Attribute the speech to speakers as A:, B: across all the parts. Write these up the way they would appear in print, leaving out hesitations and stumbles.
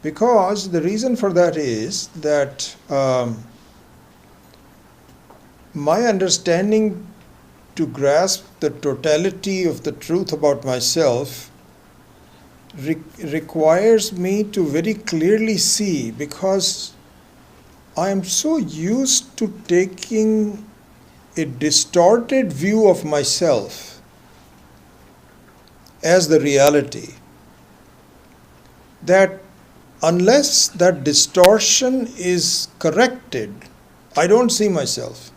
A: Because the reason for that is that my understanding to grasp the totality of the truth about myself requires me to very clearly see, because I am so used to taking a distorted view of myself as the reality, that unless that distortion is corrected, I don't see myself.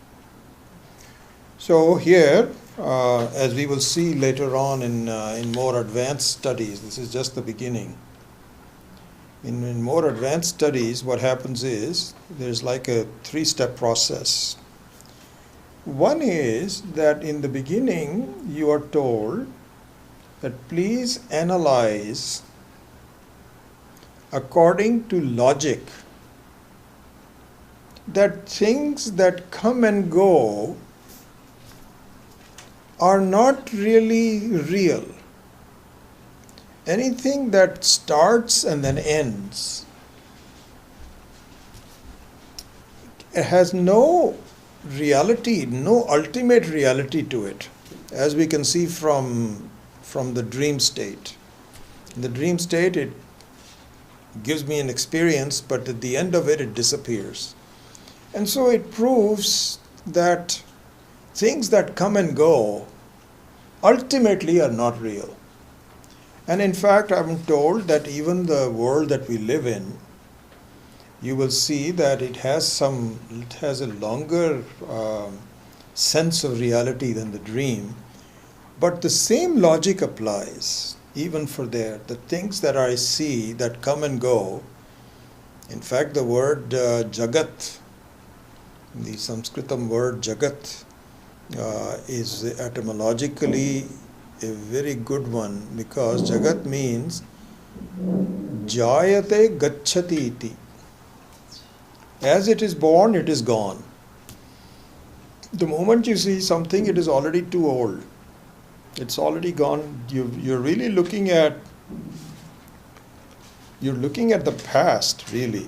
A: So here, as we will see later on in more advanced studies, this is just the beginning. In more advanced studies, what happens is there's like a 3-step process. One is that in the beginning you are told that please analyze according to logic that things that come and go are not really real. Anything that starts and then ends, it has no reality, no ultimate reality to it, as we can see from the dream state. In the dream state, it gives me an experience, but at the end of it, it disappears. And so it proves that things that come and go ultimately are not real. And in fact, I'm told that even the world that we live in, you will see that it has a longer sense of reality than the dream. But the same logic applies even for there. The things that I see that come and go, in fact, the word jagat, the Sanskritam word jagat, is etymologically a very good one, because jagat means jayate gacchati iti. As it is born, it is gone. The moment you see something, it is already too old. It's already gone. You're really looking at the past, really.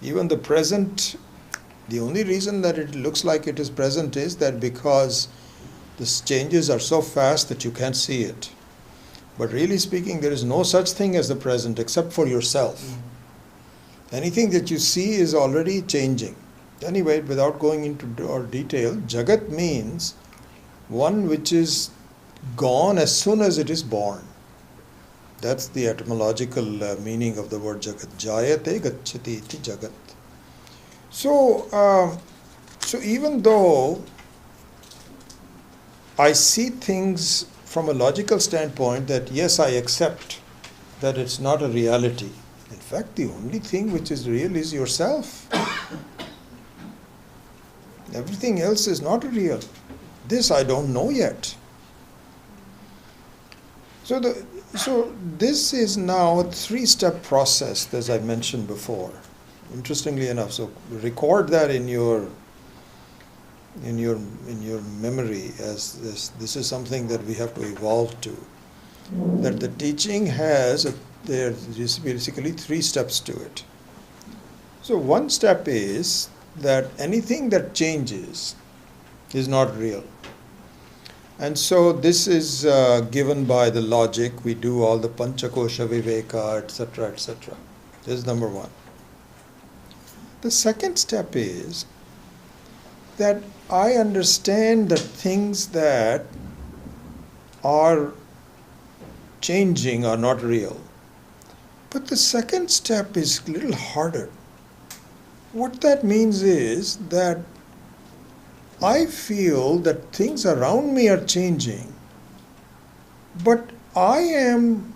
A: Even the present, the only reason that it looks like it is present is that because the changes are so fast that you can't see it. But really speaking, there is no such thing as the present except for yourself. Anything that you see is already changing. Anyway, without going into detail, jagat means one which is gone as soon as it is born. That's the etymological meaning of the word jagat. Jayate gacchati iti jagat. So even though I see things from a logical standpoint that yes, I accept that it's not a reality. In fact, the only thing which is real is yourself. Everything else is not real. This I don't know yet. So this is now a 3-step process, as I mentioned before. Interestingly enough, so record that in your memory, as this is something that we have to evolve to. That the teaching has there's basically 3 steps to it. So one step is that anything that changes is not real. And so this is given by the logic. We do all the Panchakosha Viveka, etc., etc. This is number 1. The second step is that I understand that things that are changing are not real. But the second step is a little harder. What that means is that I feel that things around me are changing, but I am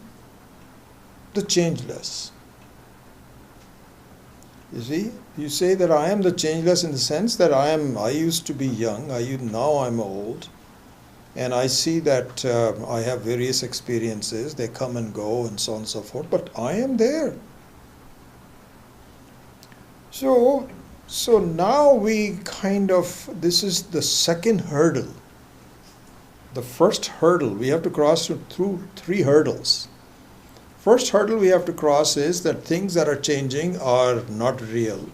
A: the changeless. You see, you say that I am the changeless in the sense that I used to be young, now I'm old, and I see that I have various experiences, they come and go and so on and so forth, but I am there. So now this is the second hurdle. The first hurdle, we have to cross through 3 hurdles. First hurdle we have to cross is that things that are changing are not real.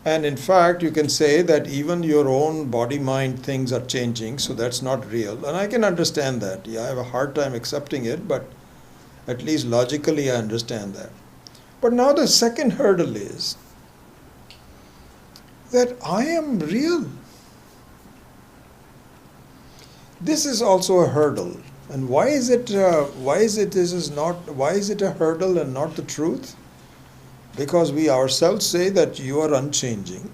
A: And in fact, you can say that even your own body-mind things are changing, so that's not real. And I can understand that. Yeah, I have a hard time accepting it, but at least logically I understand that. But now the second hurdle is that I am real. This is also a hurdle. And why is it a hurdle and not the truth? Because we ourselves say that you are unchanging.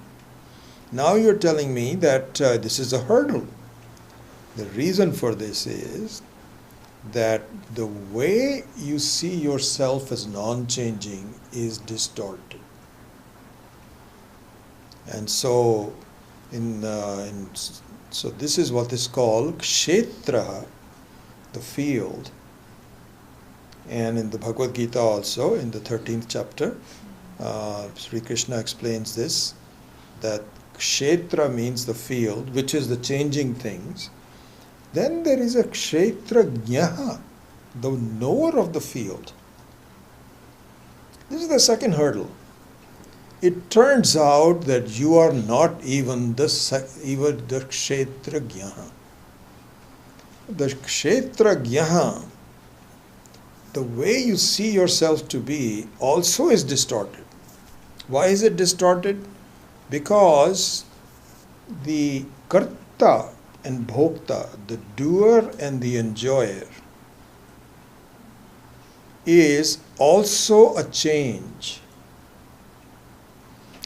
A: Now you're telling me that this is a hurdle. The reason for this is that the way you see yourself as non-changing is distorted. And so, so this is what is called kshetra, the field. And in the Bhagavad Gita also, in the 13th chapter, Sri Krishna explains this, that kshetra means the field, which is the changing things. Then there is a kshetrajnaha, the knower of the field. This is the second hurdle. It turns out that you are not even the kshetrajnaha. The kshetrajnaha, the way you see yourself to be, also is distorted. Why is it distorted? Because the karta and bhokta, the doer and the enjoyer, is also a change.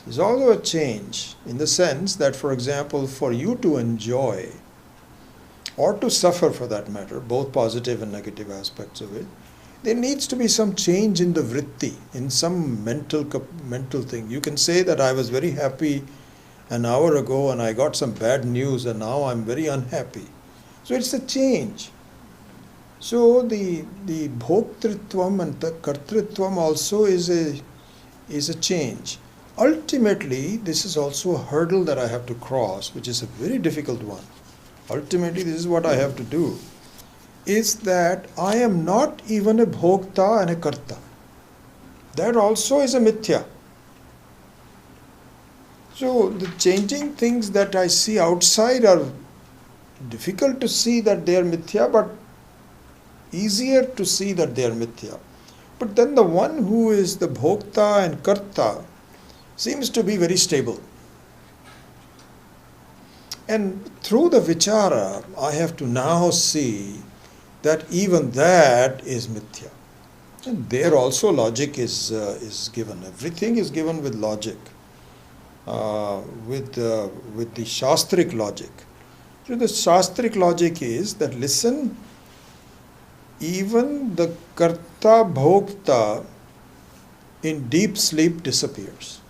A: Is also a change in the sense that, for example, for you to enjoy or to suffer for that matter, both positive and negative aspects of it, there needs to be some change in the vritti, in some mental thing. You can say that I was very happy an hour ago and I got some bad news and now I'm very unhappy. So it's a change. So the bhoktritvam and the kartritvam also is a change. Ultimately, this is also a hurdle that I have to cross, which is a very difficult one. Ultimately, this is what I have to do, is that I am not even a bhokta and a karta. That also is a mithya. So the changing things that I see outside are difficult to see that they are mithya, but easier to see that they are mithya. But then the one who is the bhokta and karta seems to be very stable. And through the vichara, I have to now see that even that is mithya. And there also logic is given. Everything is given with logic, with the shastric logic. So the shastric logic is that, listen, even the karta bhokta in deep sleep disappears.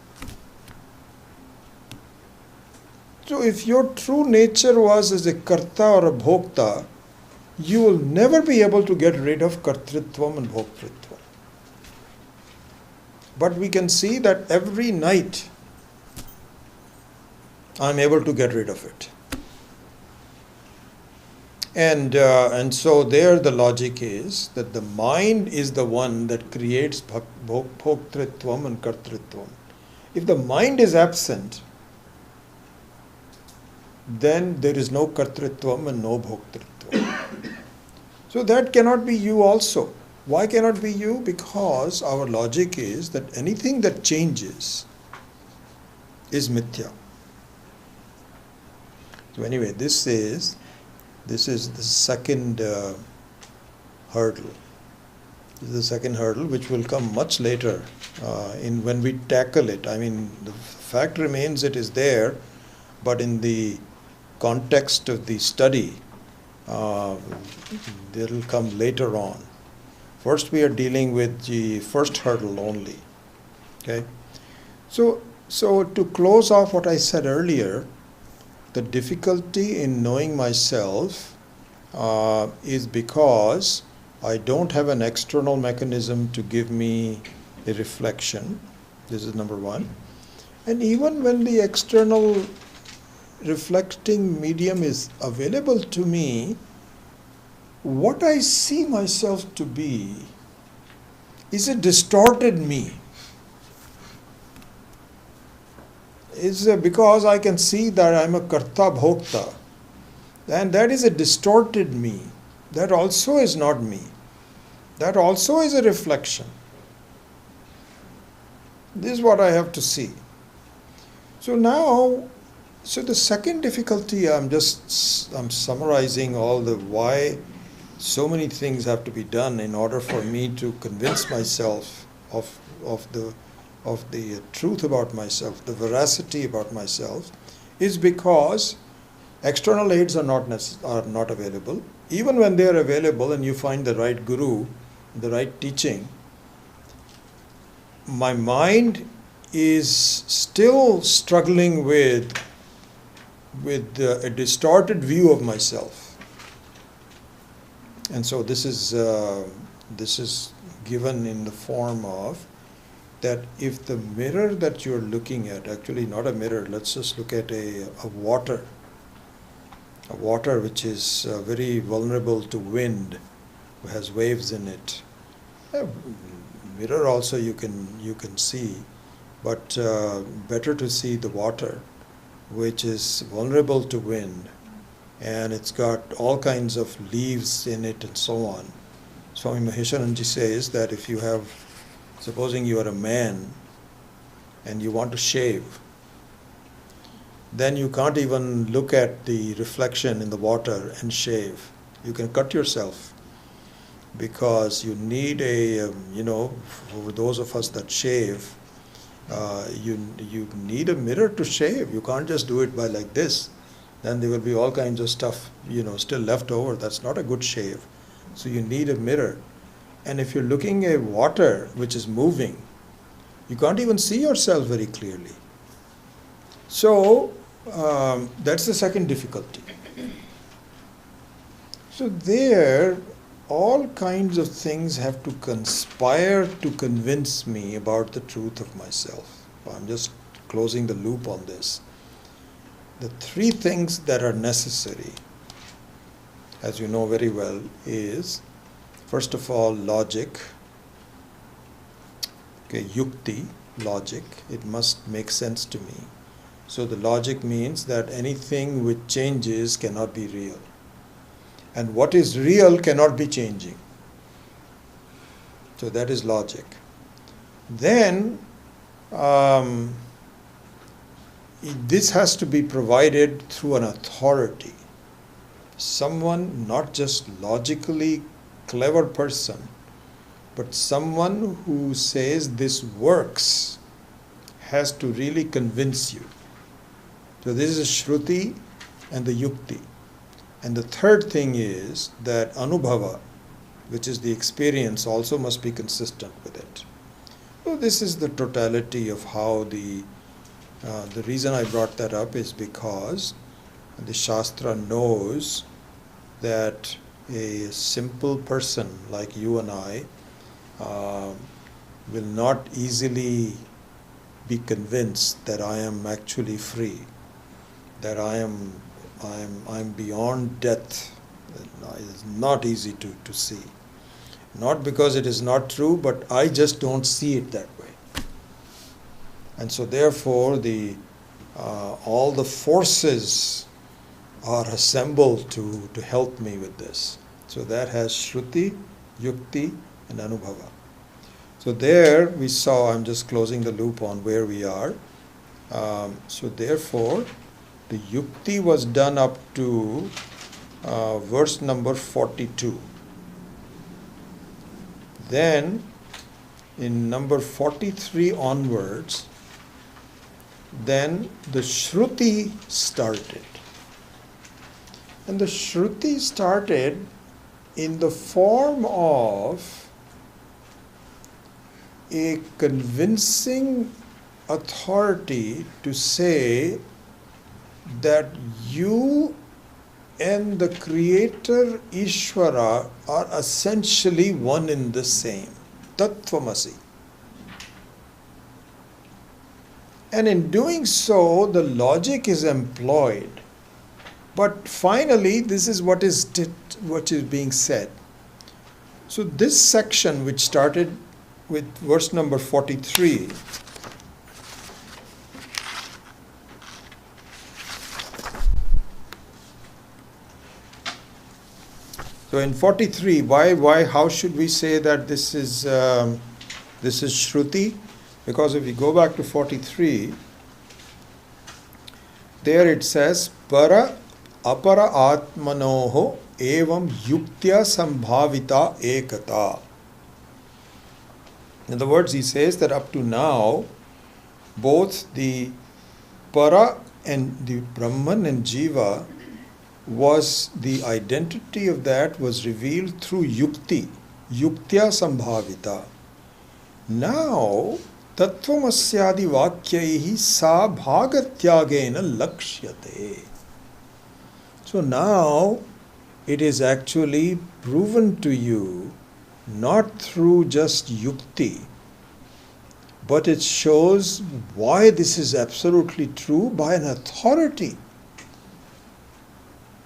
A: So if your true nature was as a karta or a bhokta, you will never be able to get rid of kartritvam and bhoktritvam. But we can see that every night I am able to get rid of it. And so there the logic is that the mind is the one that creates bhoktritvam and kartritvam. If the mind is absent, then there is no kartritvam and no bhoktritvam. So that cannot be you also. Why cannot be you? Because our logic is that anything that changes is mithya. So anyway, this is the second hurdle. This is the second hurdle, which will come much later when we tackle it. I mean, the fact remains it is there, but in the context of the study, they will come later on. First, we are dealing with the first hurdle only. Okay, so to close off what I said earlier, the difficulty in knowing myself is because I don't have an external mechanism to give me a reflection. This is number one. And even when the external reflecting medium is available to me, what I see myself to be is a distorted me. It's because I can see that I'm a karta bhokta, and that is a distorted me. That also is not me. That also is a reflection. This is what I have to see. So now, the second difficulty, I'm summarizing all the why so many things have to be done in order for me to convince myself of the truth about myself, the veracity about myself, is because external aids are not available. Even when they are available and you find the right guru, the right teaching, my mind is still struggling with a distorted view of myself. And so this is given in the form of that if the mirror that you're looking at, actually not a mirror, let's just look at a water which is very vulnerable to wind, has waves in it. A mirror also you can see, but better to see the water which is vulnerable to wind, and it's got all kinds of leaves in it and so on. Swami Maheswaranji says that if you have, supposing you are a man and you want to shave, then you can't even look at the reflection in the water and shave. You can cut yourself, because you need for those of us that shave, you need a mirror to shave. You can't just do it by like this. Then there will be all kinds of stuff, still left over. That's not a good shave. So you need a mirror. And if you're looking at water which is moving, you can't even see yourself very clearly. So that's the second difficulty. So there, all kinds of things have to conspire to convince me about the truth of myself. I'm just closing the loop on this. The three things that are necessary, as you know very well, is first of all logic. Yukti, logic. It must make sense to me. So the logic means that anything which changes cannot be real. And what is real cannot be changing. So that is logic. Then this has to be provided through an authority. Someone, not just logically clever person, but someone who says this works, has to really convince you. So this is Shruti and the Yukti. And the third thing is that Anubhava, which is the experience, also must be consistent with it. So this is the totality of how the reason I brought that up is because the Shastra knows that a simple person like you and I will not easily be convinced that I am actually free, that I'm beyond death. It's not easy to see. Not because it is not true, but I just don't see it that way. And so therefore all the forces are assembled to help me with this. So that has Shruti, Yukti and Anubhava. So there we saw, I'm just closing the loop on where we are. So therefore the Yukti was done up to verse number 42. Then in number 43 onwards, then the Shruti started. And the Shruti started in the form of a convincing authority to say that you and the Creator Ishvara are essentially one and the same. Tattvamasi. And in doing so, the logic is employed. But finally, this is what is being said. So this section, which started with verse number 43, so in 43, how should we say that this is Shruti? Because if we go back to 43, there it says, Para apara atmanoho evam yuktya sambhavita ekata. In other words, he says that up to now, both the para and the Brahman and Jiva was the identity of that was revealed through yukti, yuktya sambhavita. Now, tattvamasyadi vakyaihi sa bhagatyagena lakshyate. So now it is actually proven to you not through just yukti, but it shows why this is absolutely true by an authority,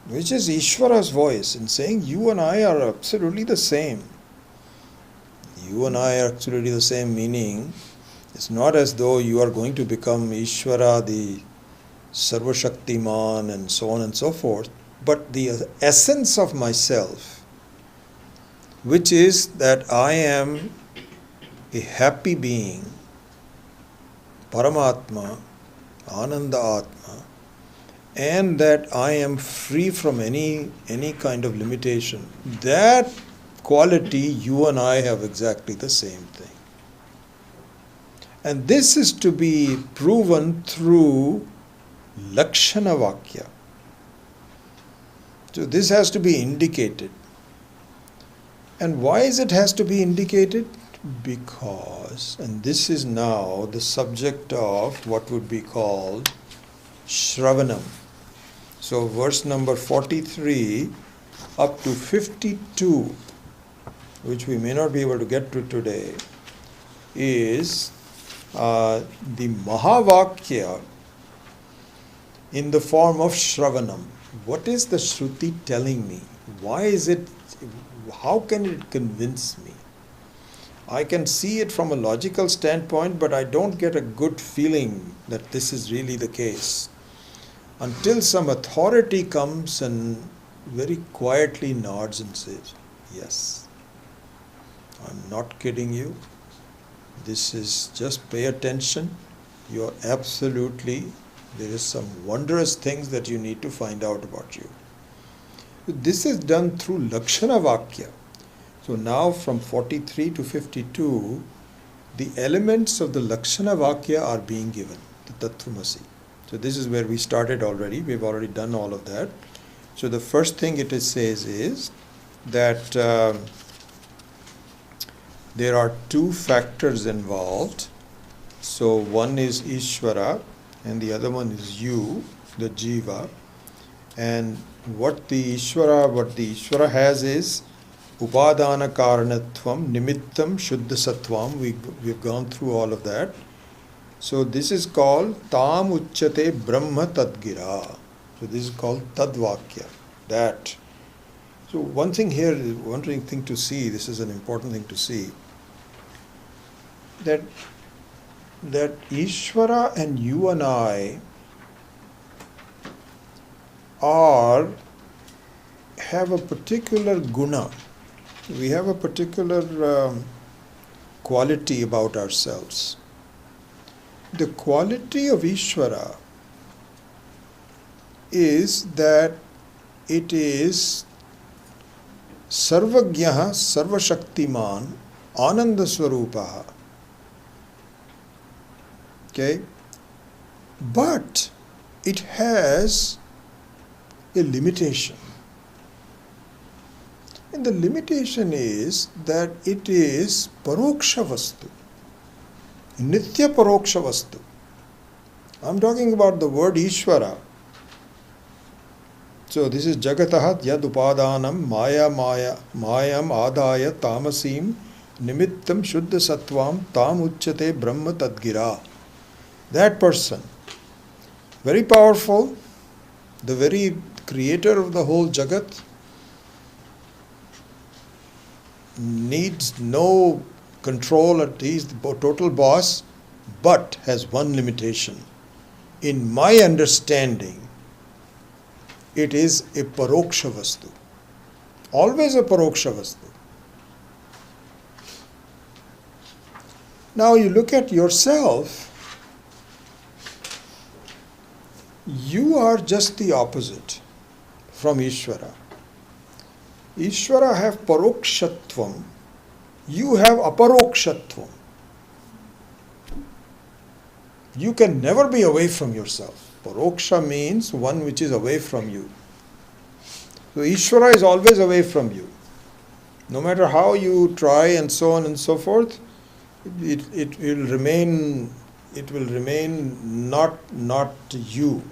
A: which is Ishvara's voice in saying, you and I are absolutely the same. You and I are absolutely the same, meaning it's not as though you are going to become Ishvara, the Sarvashaktiman, and so on and so forth, but the essence of myself, which is that I am a happy being, Paramatma, Ananda Atma, and that I am free from any kind of limitation. That quality, you and I have exactly the same thing. And this is to be proven through Lakshana Vakya. So this has to be indicated. And why is it has to be indicated? Because, and this is now the subject of what would be called Shravanam. So verse number 43 up to 52, which we may not be able to get to today, is the Mahavakya in the form of Shravanam. What is the Shruti telling me? Why is it, how can it convince me? I can see it from a logical standpoint, but I don't get a good feeling that this is really the case until some authority comes and very quietly nods and says, yes, I'm not kidding you. This is, just pay attention. You're absolutely, there is some wondrous things that you need to find out about you. This is done through Lakshana Vakya. So now from 43 to 52, the elements of the Lakshana Vakya are being given, the Tattvamasi. So this is where we started already. We've already done all of that. So the first thing it says is that there are two factors involved. So one is Ishvara and the other one is you, the Jiva. And what the Ishvara has is Upadana Karanatvam, Nimittam, Shuddha Sattvam. We've gone through all of that. So this is called Tam Uchyate Brahma Tadgira. So this is called Tadvakya. That. So one thing here, one thing to see, this is an important thing to see, that Ishvara and you and I have a particular guna. We have a particular quality about ourselves. The quality of Ishvara is that it is Sarvagyaha, Sarvashaktiman, Ananda Swarupaha. Okay? But it has a limitation. And the limitation is that it is Paroksha Vastu. Nitya Paroksha Vastu. I'm talking about the word Ishvara. So this is Jagataha Yad Upadanam Mayam Adaya Tamasim Nimittam Shuddha Sattvam Tam Uchyate Brahma Tadgira. That person, very powerful, the very creator of the whole Jagat, needs no control, he is the total boss, but has one limitation. In my understanding, it is a paroksha vastu. Always a paroksha vastu. Now you look at yourself, you are just the opposite from Ishvara. Ishvara have parokshatvam, you have aparokshatvam. You can never be away from yourself. Paroksha means one which is away from you. So Ishvara is always away from you. No matter how you try and so on and so forth, it will remain not you.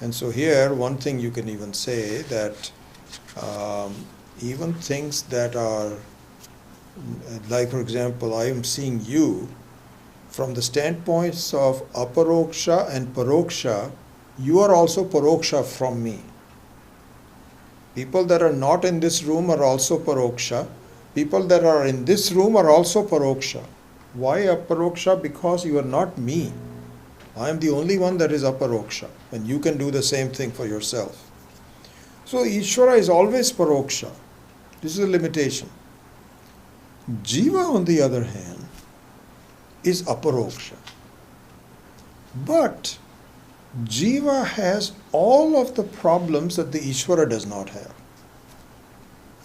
A: And so here one thing you can even say that even things that are like, for example, I am seeing you from the standpoints of aparoksha and paroksha, you are also paroksha from me. People that are not in this room are also paroksha. People that are in this room are also paroksha. Why aparoksha? Because you are not me. I am the only one that is aparoksha, and you can do the same thing for yourself. So Ishvara is always paroksha. This is a limitation. Jiva, on the other hand, is aparoksha. But Jiva has all of the problems that the Ishvara does not have.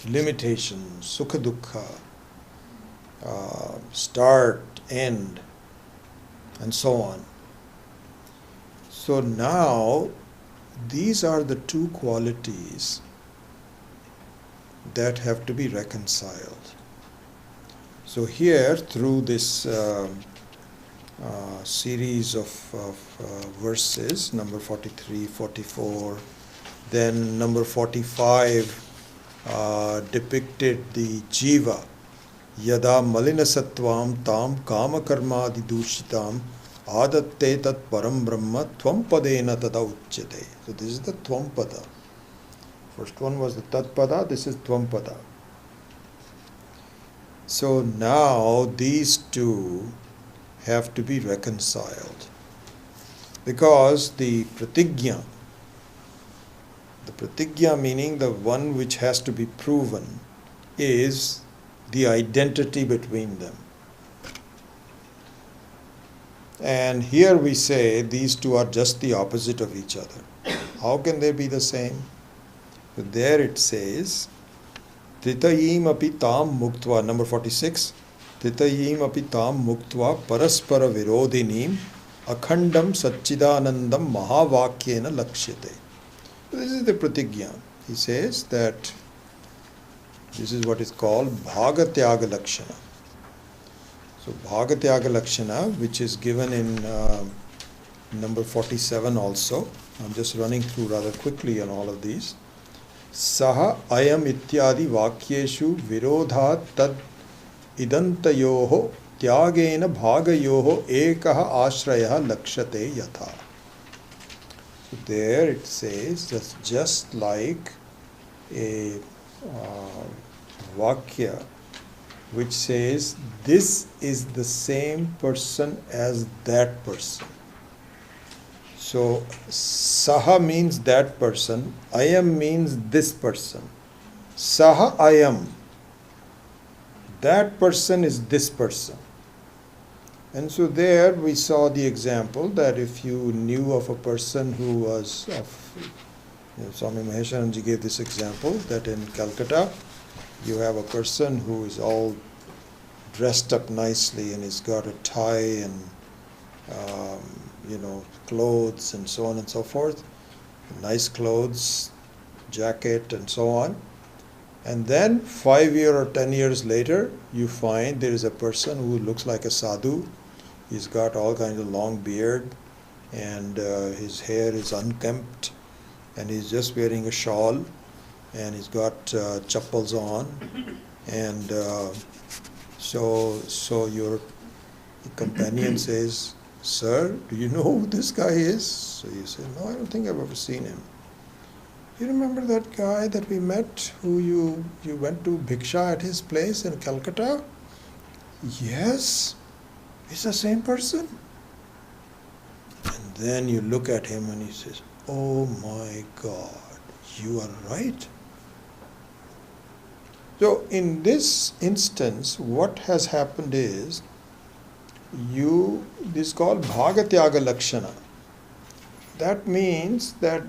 A: Limitations, sukha dukkha, start, end, and so on. So now, these are the two qualities that have to be reconciled. So here, through this series of verses, number 43, 44, then number 45 depicted the jiva, yada malina sattvam tam kama karma dushitam adatte tat param brahma tvam padena tada uchyate. So this is the tvam pada. First one was the tat pada, this is tvam pada. So now these two have to be reconciled, because the pratigya meaning the one which has to be proven, is the identity between them. And here we say these two are just the opposite of each other. How can they be the same? But there it says, Tritayim api tam muktva, number 46, Tritayim api tam muktva paraspara virodhinim akhandam satchidanandam mahavakyena lakshyate. This is the pratigya. He says that this is what is called bhagatyaga lakshana. So bhagatyaga lakshana, which is given in number 47 also. I'm just running through rather quickly on all of these. Saha ayam ityadi vakyeshu virodhat tad idantayoho tyagena bhagayoho ekaha ashrayah lakshate yatha. So there it says that's just like a vakya which says this is the same person as that person. So saha means that person, ayam means this person. Saha ayam, that person is this person. And so there we saw the example that if you knew of a person who was Swami Maheshananji gave this example that in Calcutta you have a person who is all dressed up nicely and he's got a tie and clothes and so on and so forth, nice clothes, jacket and so on. And then 5 years or 10 years later, you find there is a person who looks like a sadhu. He's got all kinds of long beard and his hair is unkempt and he's just wearing a shawl and he's got chappals on. And so your companion says, "Sir, do you know who this guy is?" So you say, "No, I don't think I've ever seen him." You remember that guy that we met who you went to Bhiksha at his place in Calcutta? Yes, it's the same person. And then you look at him and he says, oh my God, you are right. So in this instance, what has happened is, this is called Bhagatyaga Lakshana. That means that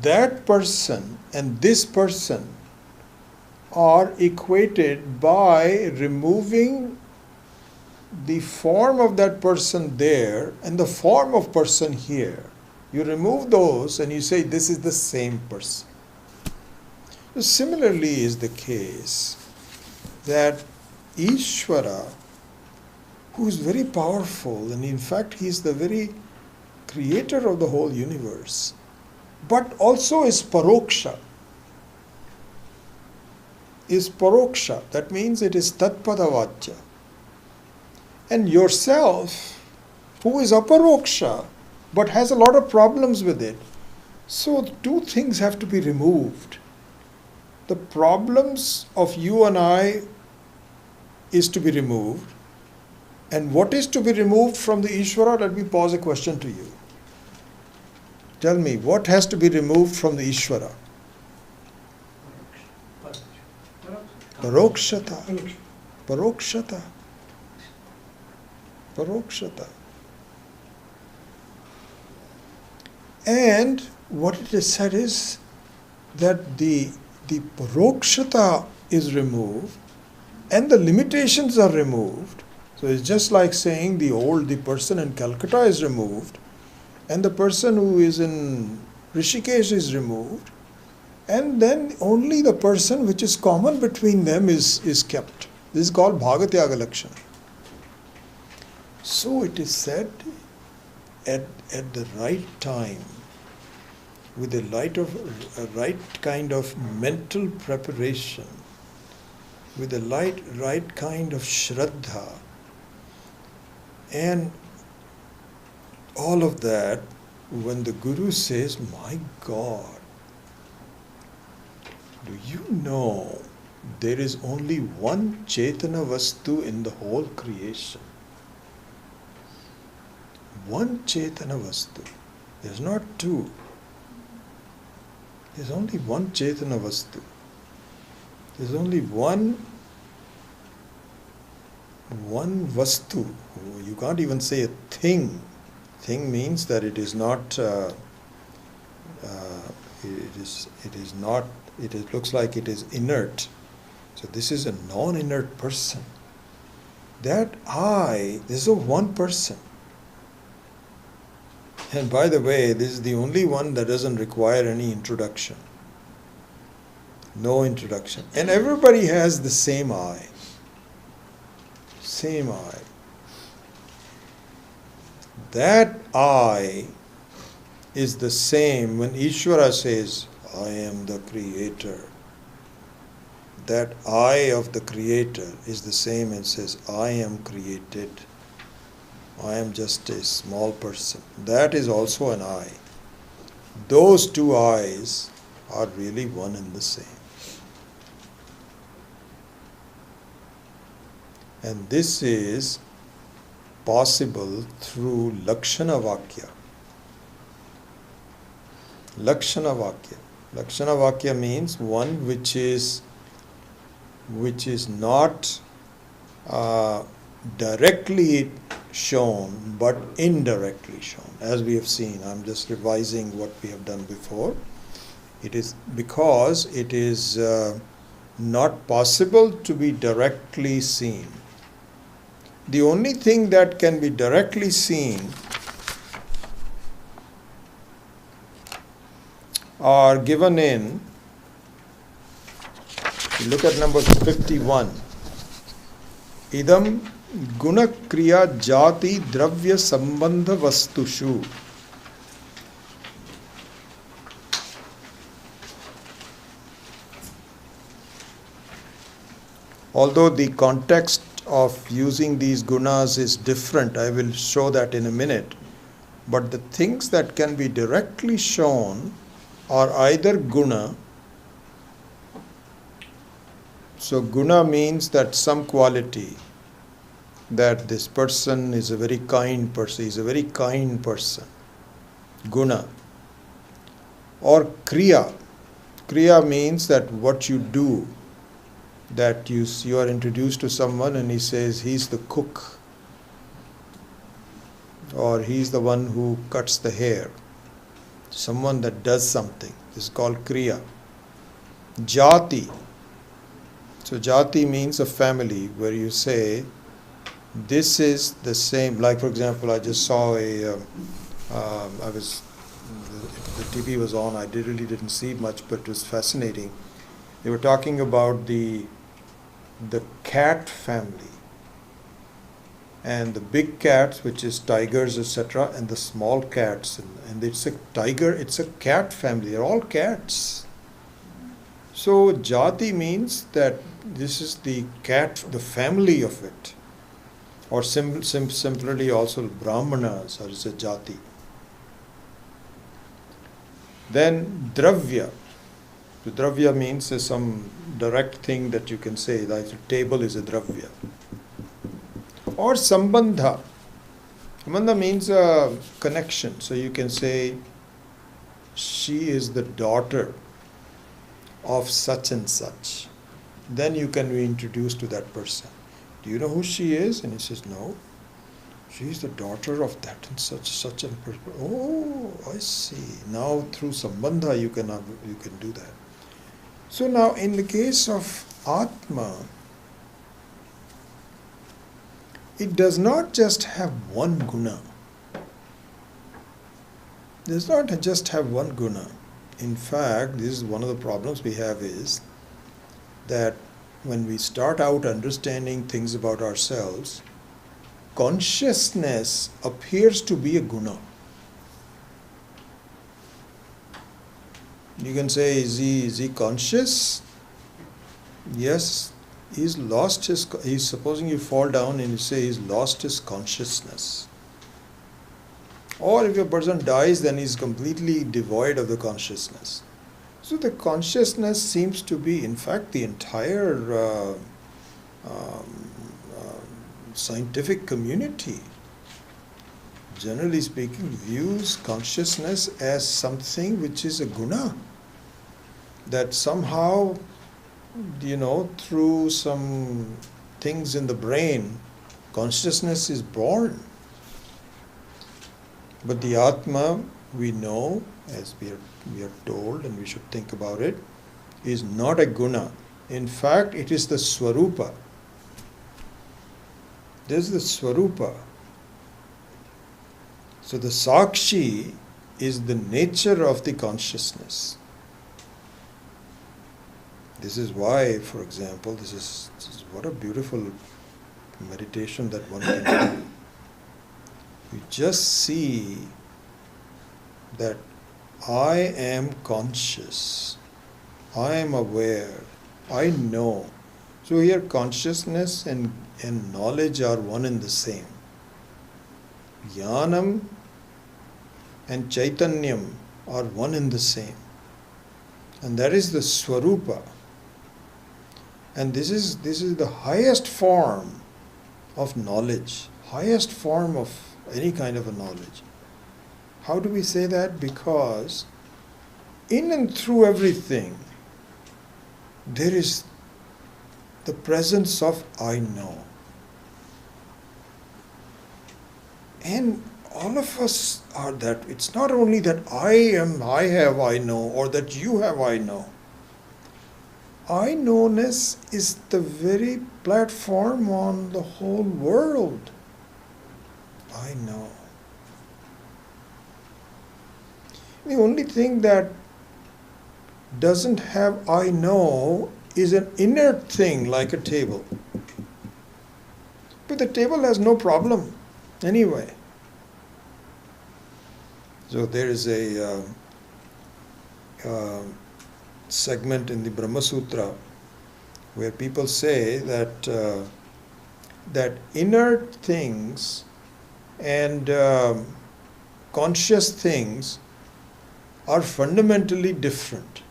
A: that person and this person are equated by removing the form of that person there and the form of person here. You remove those and you say this is the same person. So similarly is the case that Ishvara, who is very powerful, and in fact he is the very creator of the whole universe, but also is paroksha. Is paroksha. That means it is tatpadavachya. And yourself, who is aparoksha, but has a lot of problems with it. So two things have to be removed. The problems of you and I is to be removed. And what is to be removed from the Ishvara? Let me pose a question to you. Tell me, what has to be removed from the Ishvara? Parokshata. Parokshata. Parokshata. And what it is said is that the parokshata is removed and the limitations are removed. So it's just like saying the person in Calcutta is removed and the person who is in Rishikesh is removed, and then only the person which is common between them is kept. This is called Bhagatyaga Lakshana. So it is said at the right time, with a right kind of mental preparation, with a right kind of shraddha, and all of that, when the Guru says, my God, do you know there is only one Chaitanya Vastu in the whole creation? One Chaitanya Vastu. There's not two. There's only one Chaitanya Vastu. There's only one Vastu. You can't even say a thing. Thing means that it is not. It looks like it is inert. So this is a non-inert person. That I, this is a one person. And by the way, this is the only one that doesn't require any introduction. No introduction. And everybody has the same I. Same I. That I is the same when Ishvara says, I am the creator. That I of the creator is the same and says, I am created. I am just a small person. That is also an I. Those two I's are really one and the same. And this is possible through Lakshana Vakya. Lakshana Vakya. Lakshana Vakya means one which is not directly shown but indirectly shown. As we have seen, I'm just revising what we have done before. It is because it is not possible to be directly seen. The only thing that can be directly seen are given in, look at number 51. Idam guna kriya jati dravya sambandha vastushu. Although the context of using these gunas is different, I will show that in a minute. But the things that can be directly shown are either guna. So guna means that some quality, that this person is a very kind person, is a very kind person. Guna. Or kriya. Kriya means that what you do, that you are introduced to someone and he says he's the cook, or he's the one who cuts the hair. Someone that does something. This is called kriya. Jati. So jati means a family, where you say this is the same. Like for example, I just saw the TV was on. I really didn't see much, but it was fascinating. They were talking about the cat family, and the big cats, which is tigers, etc., and the small cats, and it's a tiger. It's a cat family. They're all cats. So jati means that this is the cat, the family of it, or simply also brahmanas, or it's a jati. Then dravya. So dravya means some direct thing that you can say, like a table is a dravya. Or sambandha. Sambandha means a connection. So you can say she is the daughter of such and such. Then you can be introduced to that person. Do you know who she is? And he says, no. She is the daughter of that and such and person. Oh, I see. Now through sambandha you can do that. So now in the case of Atma, it does not just have one guna. It does not just have one guna. In fact, this is one of the problems we have, is that when we start out understanding things about ourselves, consciousness appears to be a guna. You can say, is he conscious? Yes, he's supposing you fall down and you say he's lost his consciousness. Or if a person dies, then he's completely devoid of the consciousness. So the consciousness seems to be, in fact, the entire scientific community, generally speaking, views consciousness as something which is a guna. That somehow, through some things in the brain, consciousness is born. But the Atma, we know, as we are told, and we should think about it, is not a guna. In fact, it is the Swarupa. This is the Swarupa. So the Sakshi is the nature of the consciousness. This is why, for example, this is what a beautiful meditation that one can do. You just see that I am conscious, I am aware, I know. So here consciousness and knowledge are one and the same. Jnanam and Chaitanyam are one and the same. And that is the Swarupa. And this is the highest form of knowledge, highest form of any kind of a knowledge. How do we say that? Because in and through everything, there is the presence of I know. And all of us are that. It's not only that I have, I know, or that you have, I know. I knownness is the very platform on the whole world. I know. The only thing that doesn't have I know is an inert thing like a table. But the table has no problem anyway. So there is a segment in the Brahma Sutra where people say that inert things and conscious things are fundamentally different.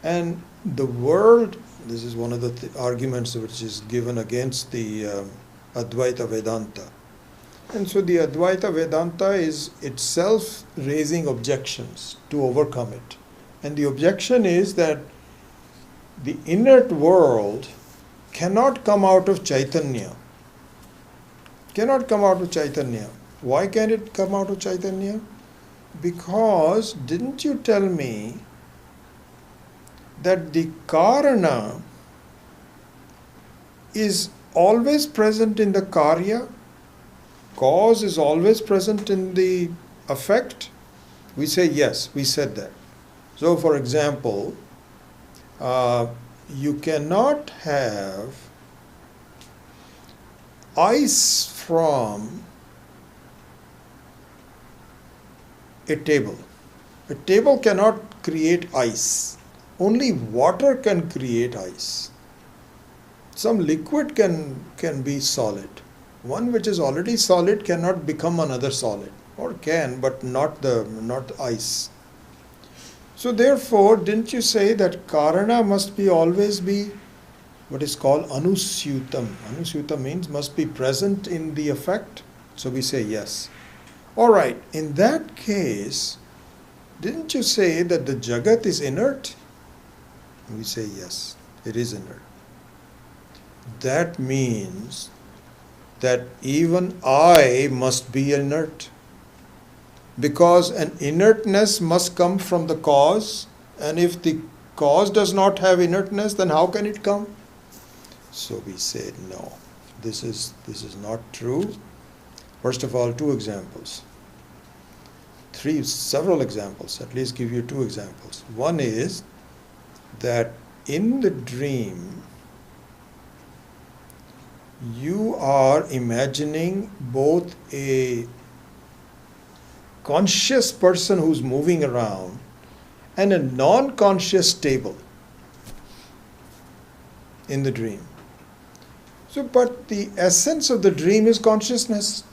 A: And the world, this is one of the arguments which is given against the Advaita Vedanta. And so the Advaita Vedanta is itself raising objections to overcome it. And the objection is that the inert world cannot come out of Chaitanya. Cannot come out of Chaitanya. Why can't it come out of Chaitanya? Because didn't you tell me that the Karana is always present in the Karya? Cause is always present in the effect? We say yes, we said that. So for example, you cannot have ice from a table. A table cannot create ice. Only water can create ice. Some liquid can be solid. One which is already solid cannot become another solid, or can, but not ice. So therefore, didn't you say that Karana must be always be what is called Anusyutam? Anusyutam means must be present in the effect. So we say yes. All right, in that case, didn't you say that the Jagat is inert? We say yes, it is inert. That means that even I must be inert, because an inertness must come from the cause, and if the cause does not have inertness, then how can it come? So we said no, this is not true. First of all, two examples. Several examples, at least give you two examples. One is that in the dream, you are imagining both a conscious person who's moving around and a non-conscious table in the dream. So, but the essence of the dream is consciousness.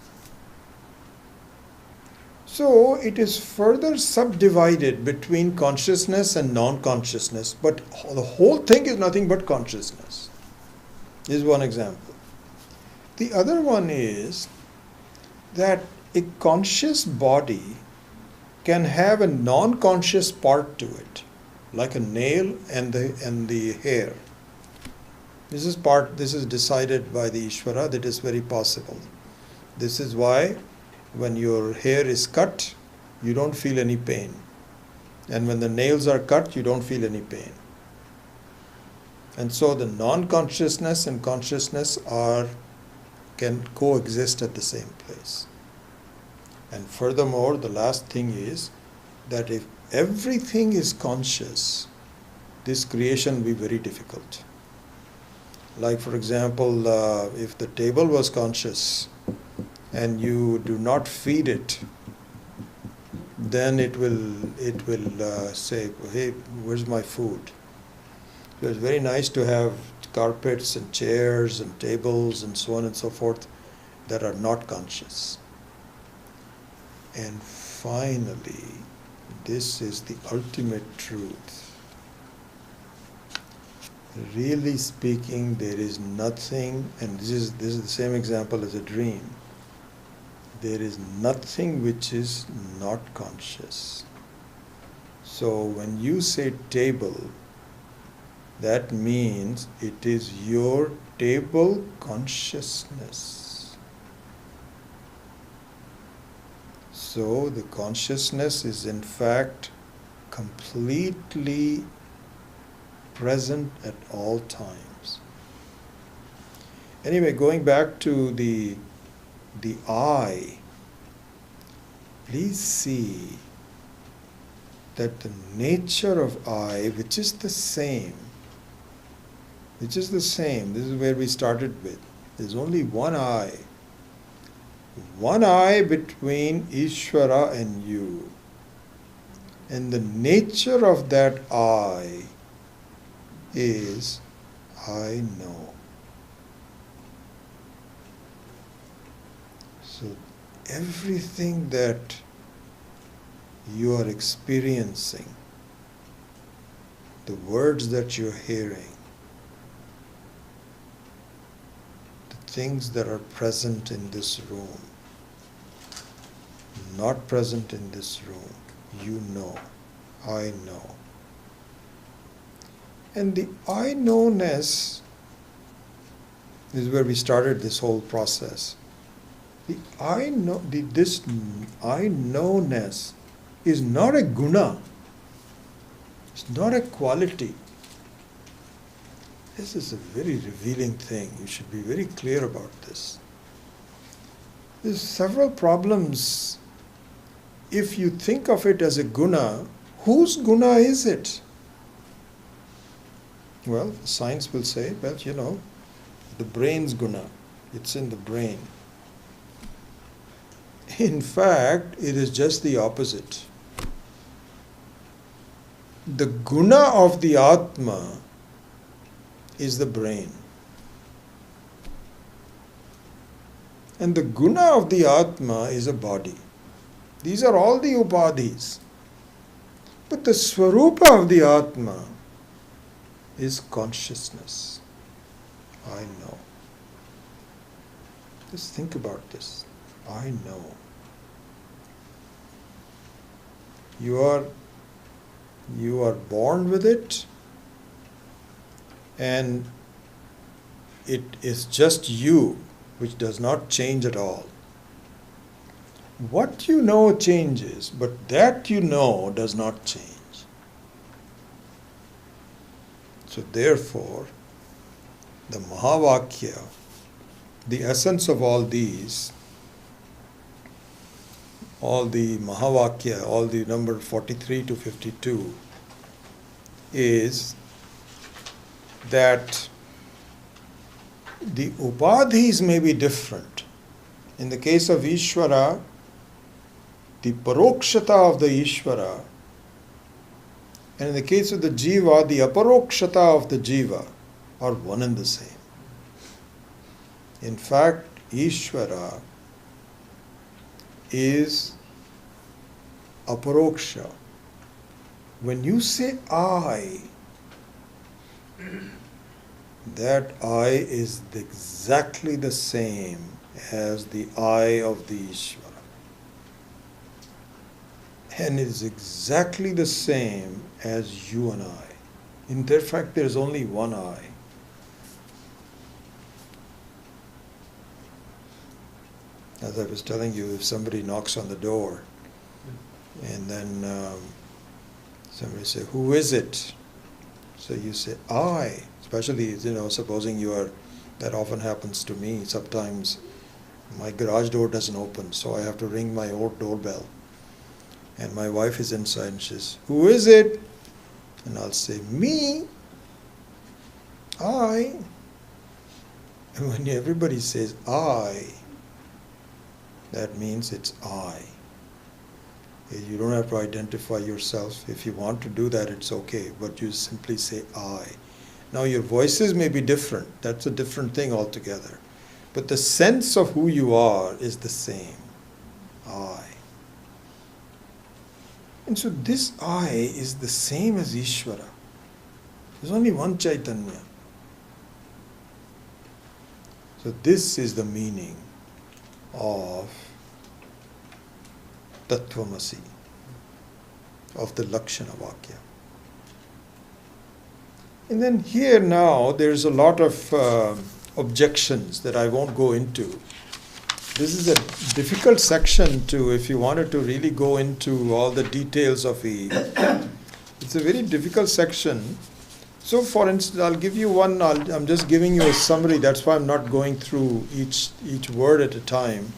A: So it is further subdivided between consciousness and non-consciousness, but the whole thing is nothing but consciousness. This is one example. The other one is that a conscious body can have a non-conscious part to it, like a nail and the hair. This is decided by the Ishvara, that is very possible. This is why when your hair is cut, you don't feel any pain. And when the nails are cut, you don't feel any pain. And so the non-consciousness and consciousness can coexist at the same place. And furthermore, the last thing is that if everything is conscious, this creation will be very difficult. Like for example, if the table was conscious and you do not feed it, then it will say, hey, where's my food? So it's very nice to have carpets and chairs and tables and so on and so forth that are not conscious. And finally, this is the ultimate truth. Really speaking, there is nothing, and this is the same example as a dream. There is nothing which is not conscious. So when you say table, that means it is your table consciousness. So the consciousness is in fact completely present at all times. Anyway, going back to the I, please see that the nature of I, which is the same, this is where we started with. There's only one I between Ishvara and you. And the nature of that I is I know. So everything that you are experiencing, the words that you're hearing, the things that are present in this room, not present in this room, you know, I know. And the I know-ness is where we started this whole process. This I know-ness is not a guna. It's not a quality. This is a very revealing thing. You should be very clear about this. There's several problems. If you think of it as a guna, whose guna is it? Well, science will say, well, the brain's guna. It's in the brain. In fact, it is just the opposite. The guna of the Atma is the brain. And the guna of the Atma is a body. These are all the upadhis. But the swarupa of the Atma is consciousness. I know. Just think about this. I know. You are born with it, and it is just you, which does not change at all. What you know changes, but that you know does not change. So therefore, the Mahavakya, the essence of all these, all the Mahavakya, all the number 43 to 52, is that the upadhis may be different. In the case of Ishvara, the parokshata of the Ishvara, and in the case of the Jiva, the aparokshata of the Jiva are one and the same. In fact, Ishvara is aparoksha. When you say I, that I is exactly the same as the I of the Ishvara. And it is exactly the same as you and I. In fact, there is only one I. As I was telling you, if somebody knocks on the door and then somebody say, who is it? So you say, I. Especially, supposing you are, that often happens to me. Sometimes my garage door doesn't open, so I have to ring my old doorbell. And my wife is inside and she says, who is it? And I'll say, me. I. And when everybody says I, that means it's I. You don't have to identify yourself. If you want to do that, it's okay, but you simply say I. Now your voices may be different. That's a different thing altogether. But the sense of who you are is the same. I. And so this I is the same as Ishvara. There's only one Chaitanya. So this is the meaning of Tattvamasi, of the Lakshana Vakya. And then here now there's a lot of objections that I won't go into. This is a difficult section to, if you wanted to really go into all the details of it's a very difficult section. So for instance, I'll give you one, I'm just giving you a summary, that's why I'm not going through each word at a time.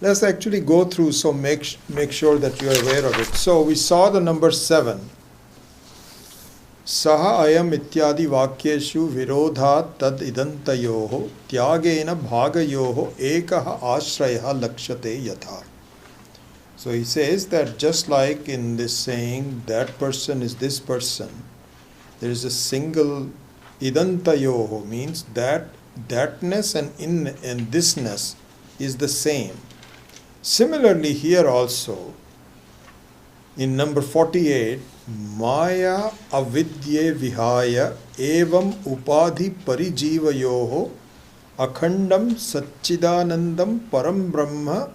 A: Let's actually go through, so make sure that you are aware of it. So we saw the number 7. Saha ayam ityadi vakyeshu virodhat tad idantayoho tyagena bhagayoho ekaha ashrayah lakshate yatha. So he says that just like in this saying, that person is this person, there is a single idantayoho, means that thatness and thisness is the same. Similarly, here also, in number 48, Maya avidye vihaya evam upadhi parijivayoho akhandam satchidanandam param brahma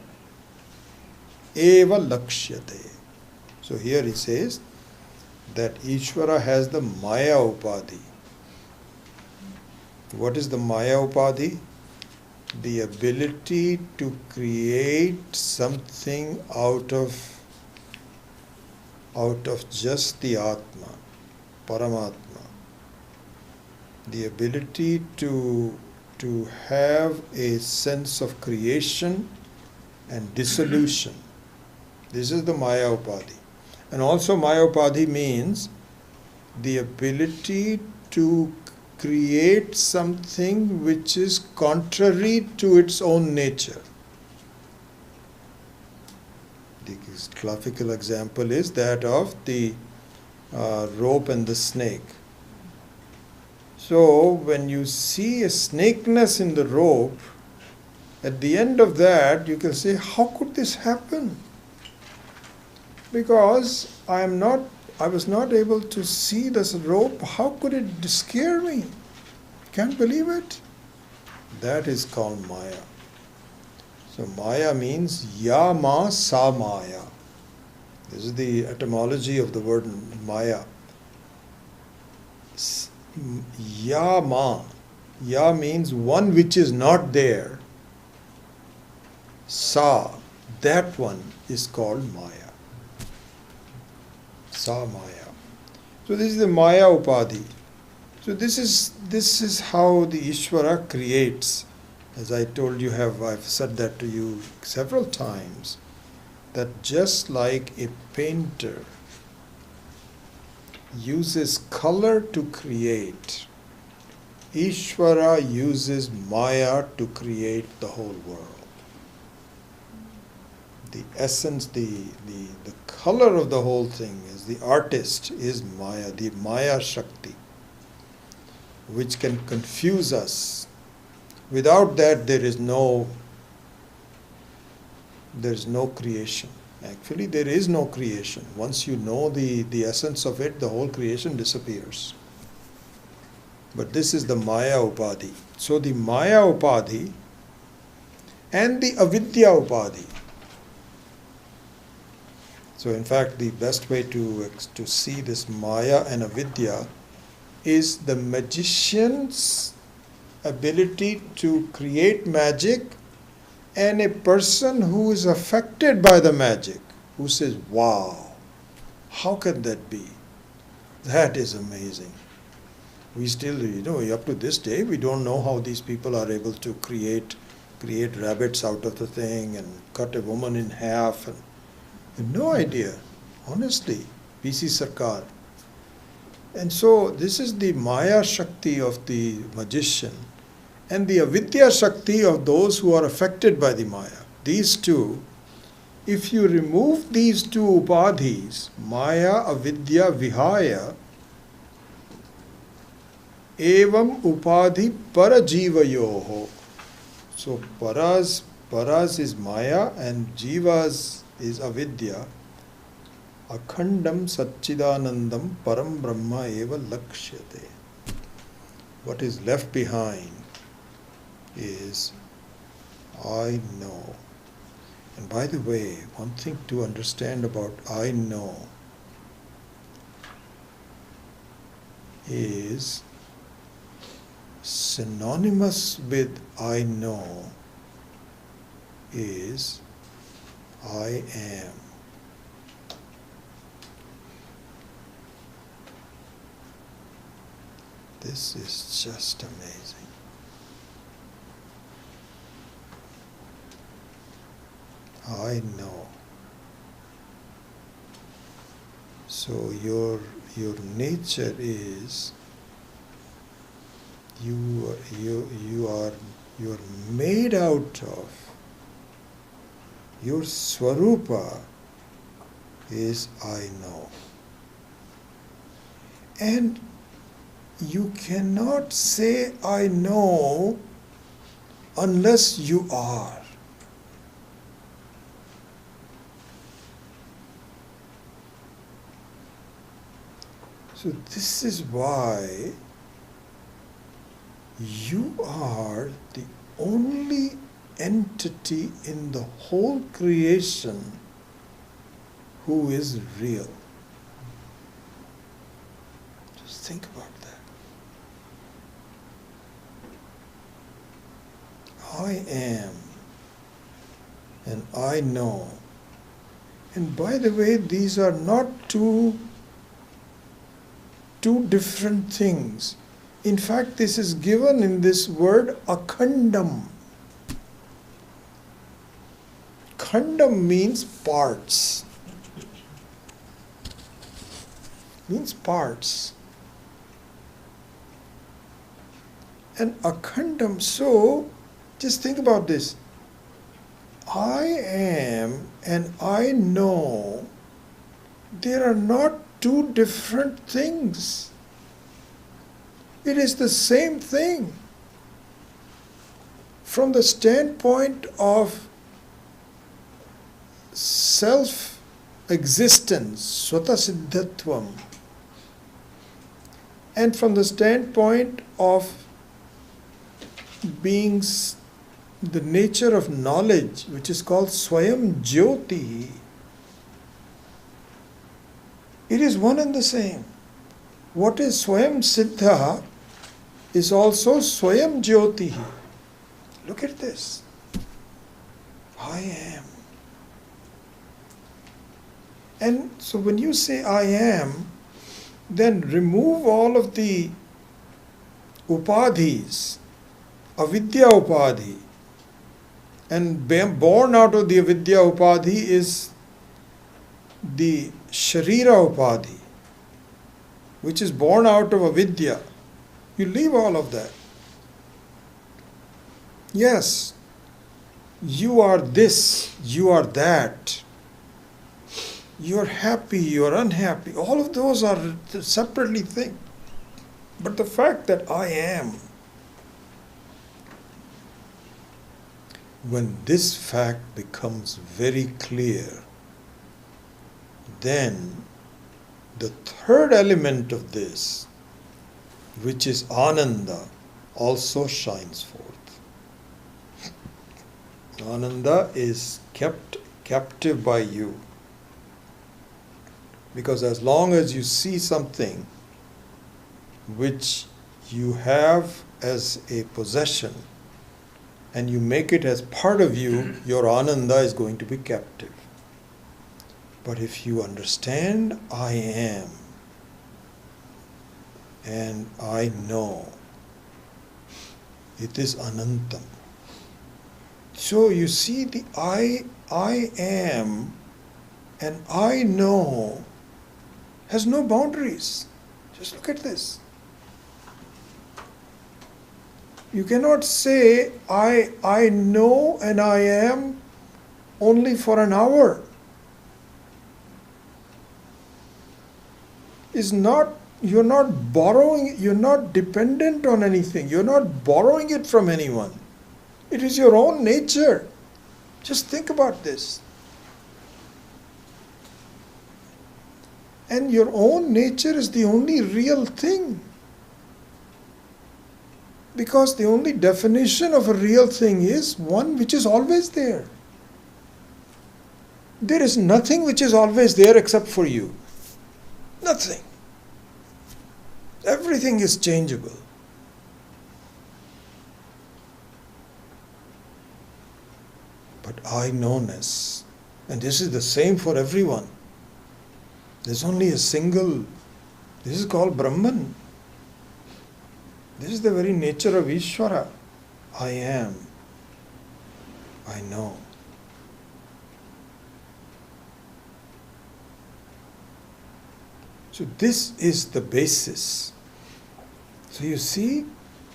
A: eva lakshyate. So here he says that Ishvara has the Maya upadhi. What is the Maya upadhi? The ability to create something out of just the Atma, Paramatma. The ability to have a sense of creation and dissolution. This is the Maya Upadhi. And also Maya Upadhi means the ability to create something which is contrary to its own nature. The classical example is that of the rope and the snake. So when you see a snakeness in the rope, at the end of that you can say, how could this happen? Because I was not able to see this rope. How could it scare me? Can't believe it. That is called Maya. So Maya means Yama Sa Maya. This is the etymology of the word Maya. Yama. Ya means one which is not there. Sa, that one is called Maya. Sa Maya. So this is the Maya Upadhi. So this is how the Ishvara creates. As I told you, I've said that to you several times, that just like a painter uses color to create, Ishvara uses Maya to create the whole world. The essence, the color of the whole thing is the artist, is Maya, the Maya Shakti, which can confuse us. Without that, there is no creation. Actually, there is no creation. Once you know the essence of it, the whole creation disappears. But this is the Maya Upadhi. So the Maya Upadhi and the Avidya Upadhi. So in fact, the best way to see this Maya and Avidya is the magician's ability to create magic, and a person who is affected by the magic, who says, wow, how can that be? That is amazing. We still, up to this day, we don't know how these people are able to create rabbits out of the thing and cut a woman in half. And no idea, honestly, PC Sarkar. And so this is the Maya Shakti of the magician and the Avidya Shakti of those who are affected by the Maya. These two, if you remove these two upadhis, Maya, Avidya, Vihaya, evam upadhi parajivayoho. So paras is Maya and jivas is Avidya. Akhandam Satchidanandam Param Brahma eva lakshyate. What is left behind is I know. And by the way, one thing to understand about I know is synonymous with I know is I am. This is just amazing. I know. So your nature is you are made out of, your swarupa is I know. And you cannot say I know unless you are. So this is why you are the only entity in the whole creation who is real. Just think about that. I am, and I know. And by the way, these are not two different things. In fact, this is given in this word akhandam. Khandam means parts. Means parts. And akhandam, so just think about this. I am and I know, there are not two different things. It is the same thing. From the standpoint of self-existence, swatasiddhatvam, and from the standpoint of being the nature of knowledge, which is called Swayam Jyoti, it is one and the same. What is Swayam Siddha is also Swayam Jyoti. Look at this. I am. And so when you say I am, then remove all of the upadhis, avidya upadhi. And born out of the avidya upadhi is the sharira upadhi, which is born out of avidya. You leave all of that. Yes, you are this, you are that. You are happy, you are unhappy. All of those are separately things. But the fact that I am, when this fact becomes very clear, then the third element of this, which is Ananda, also shines forth. Ananda is kept captive by you. Because as long as you see something which you have as a possession and you make it as part of you, your Ananda is going to be captive. But if you understand I am and I know, it is Anantam. So you see the I am and I know has no boundaries. Just look at this. You cannot say I know and I am only for an hour. You're not borrowing, you're not dependent on anything. You're not borrowing it from anyone. It is your own nature. Just think about this. And your own nature is the only real thing. Because the only definition of a real thing is one which is always there. There is nothing which is always there except for you. Nothing. Everything is changeable. But I knowness, and this is the same for everyone. There's only a single, this is called Brahman. This is the very nature of Ishvara. I am. I know. So this is the basis. So you see,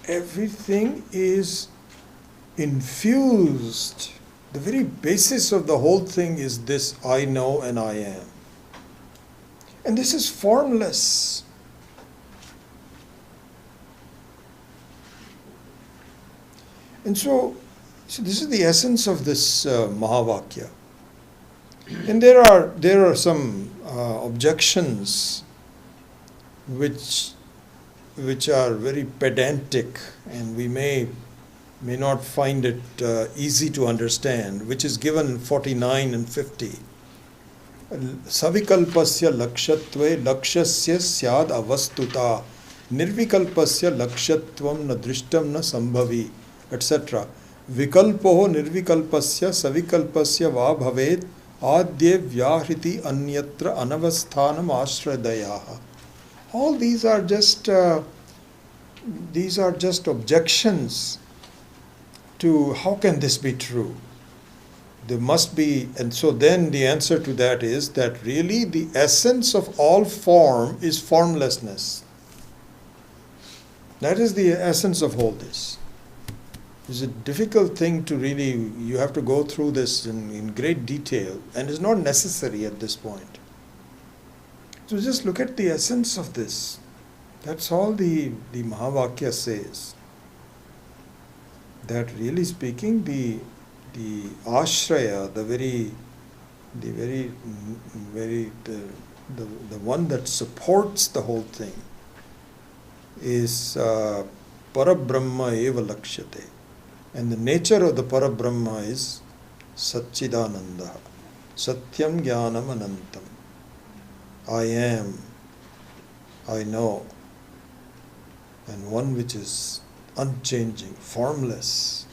A: everything is infused. The very basis of the whole thing is this I know and I am. And this is formless. And so this is the essence of this Mahavakya. And there are some objections which are very pedantic, and we may not find it easy to understand, which is given in 49 and 50. Savikalpasya lakshatve lakshyasya syad avastuta nirvikalpasya lakshatvam na drishtam na sambhavi, etc. Vikalpoho nirvikalpasya savikalpasya va bhavet adye vyahriti anyatra anavasthanam ashradayah. All these are just objections to how can this be true. There must be, and so then the answer to that is that really the essence of all form is formlessness. That is the essence of all this. It's a difficult thing to really, you have to go through this in great detail, and it's not necessary at this point. So just look at the essence of this. That's all the Mahavakya says. That really speaking, the ashraya, the one that supports the whole thing is Parabrahma eva lakshyate. And the nature of the Parabrahma is Satchidananda, Satyam Jnanam Anantam. I am, I know, and one which is unchanging, formless.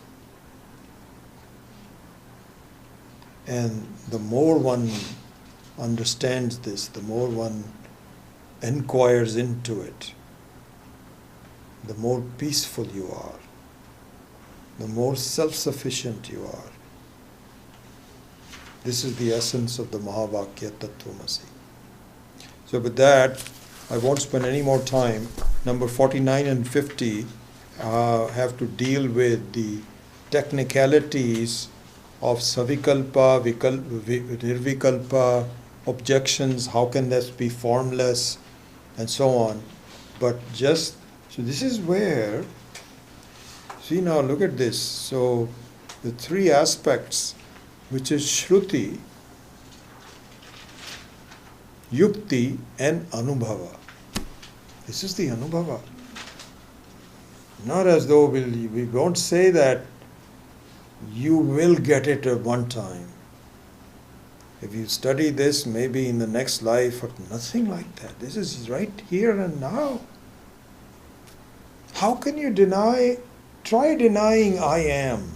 A: And the more one understands this, the more one inquires into it, the more peaceful you are, the more self-sufficient you are. This is the essence of the Mahavakya Tattvamasi. So with that, I won't spend any more time. Number 49 and 50 have to deal with the technicalities of Savikalpa, Nirvikalpa, objections, how can this be formless, and so on. But so this is where, see now, look at this. So the three aspects, which is Shruti, Yukti and Anubhava. This is the Anubhava. Not as though we won't say that you will get it at one time. If you study this, maybe in the next life, or nothing like that. This is right here and now. How can you try denying I am.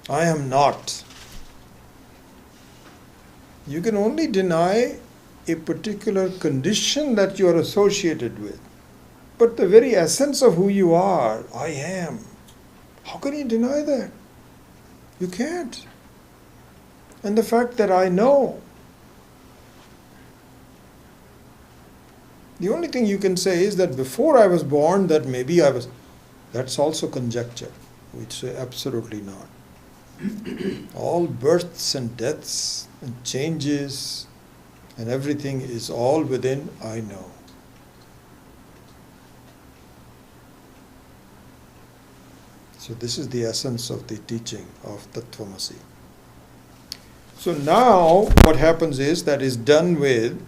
A: I am not. You can only deny a particular condition that you are associated with. But the very essence of who you are, I am. How can you deny that? You can't. And the fact that I know. The only thing you can say is that before I was born, that maybe I was. That's also conjecture. We'd say absolutely not. All births and deaths and changes and everything is all within I know. So this is the essence of the teaching of Tattvamasi. So now what happens is that is done with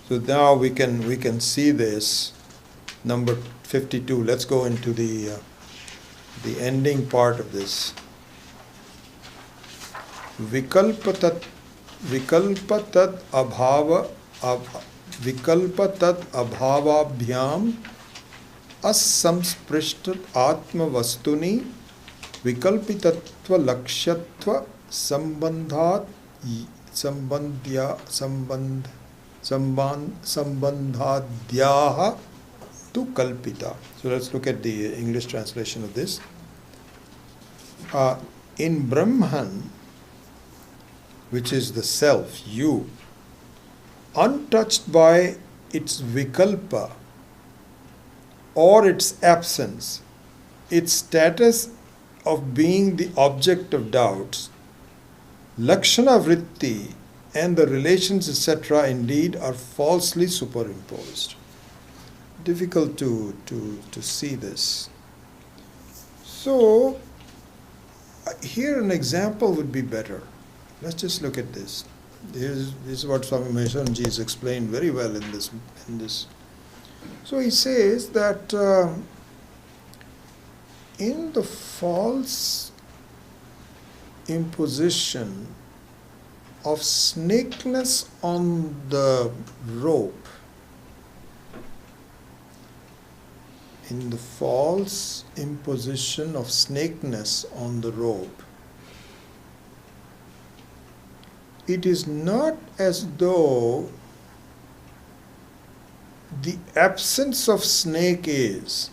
A: so now we can see this number 52. Let's go into the ending part of this. Vikalpatat abhava vikalpatat abhavabhyam asamsprishtat atma vastuni vikalpitatva lakshyatva sambandhat sambandhadhyaha tu kalpita. So let's look at the English translation of this. In Brahman, which is the self, you, untouched by its vikalpa or its absence, its status of being the object of doubts, lakshana vritti and the relations etc. indeed are falsely superimposed. Difficult to see this. So here an example would be better. Let's just look at this. This is what Swami Maheswaranji has explained very well in this. So he says that in the false imposition of snakeness on the rope, in the false imposition of snakeness on the rope, it is not as though the absence of snake is,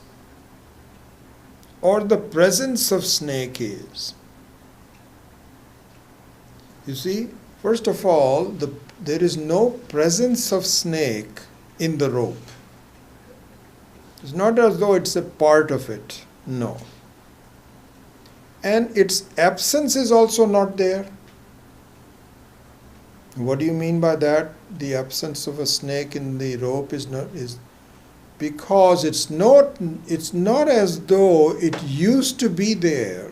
A: or the presence of snake is. You see, first of all, there is no presence of snake in the rope. It's not as though it's a part of it. No. And its absence is also not there. What do you mean by that? The absence of a snake in the rope is because it's not as though it used to be there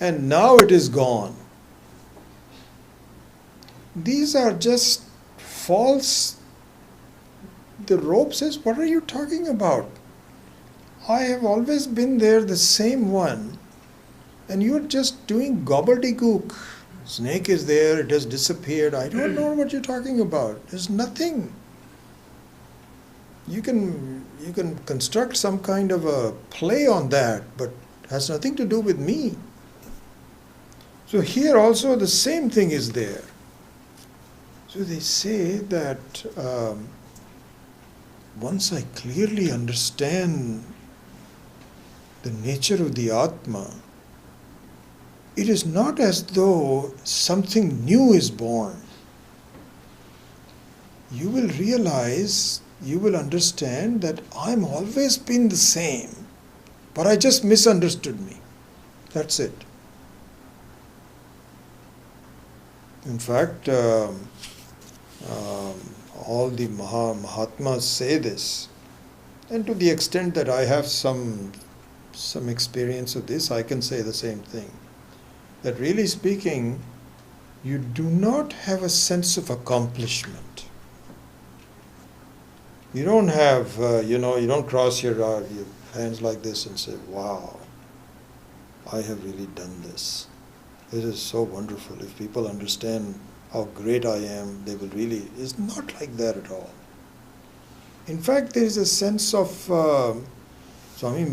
A: and now it is gone. These are just false. The rope says, what are you talking about? I have always been there, the same one, and you're just doing gobbledygook. Snake is there, it has disappeared. I don't know what you're talking about. There's nothing. You can construct some kind of a play on that, but it has nothing to do with me. So here also the same thing is there. So they say that once I clearly understand the nature of the Atma, it is not as though something new is born. You will realize, you will understand that I'm always been the same, but I just misunderstood me. That's it. In fact, all the Mahatmas say this, and to the extent that I have some experience of this, I can say the same thing. That really speaking, you do not have a sense of accomplishment. You don't have, you don't cross your hands like this and say, wow, I have really done this. This is so wonderful. If people understand how great I am, they will really, it's not like that at all. In fact, there is a sense of, Swami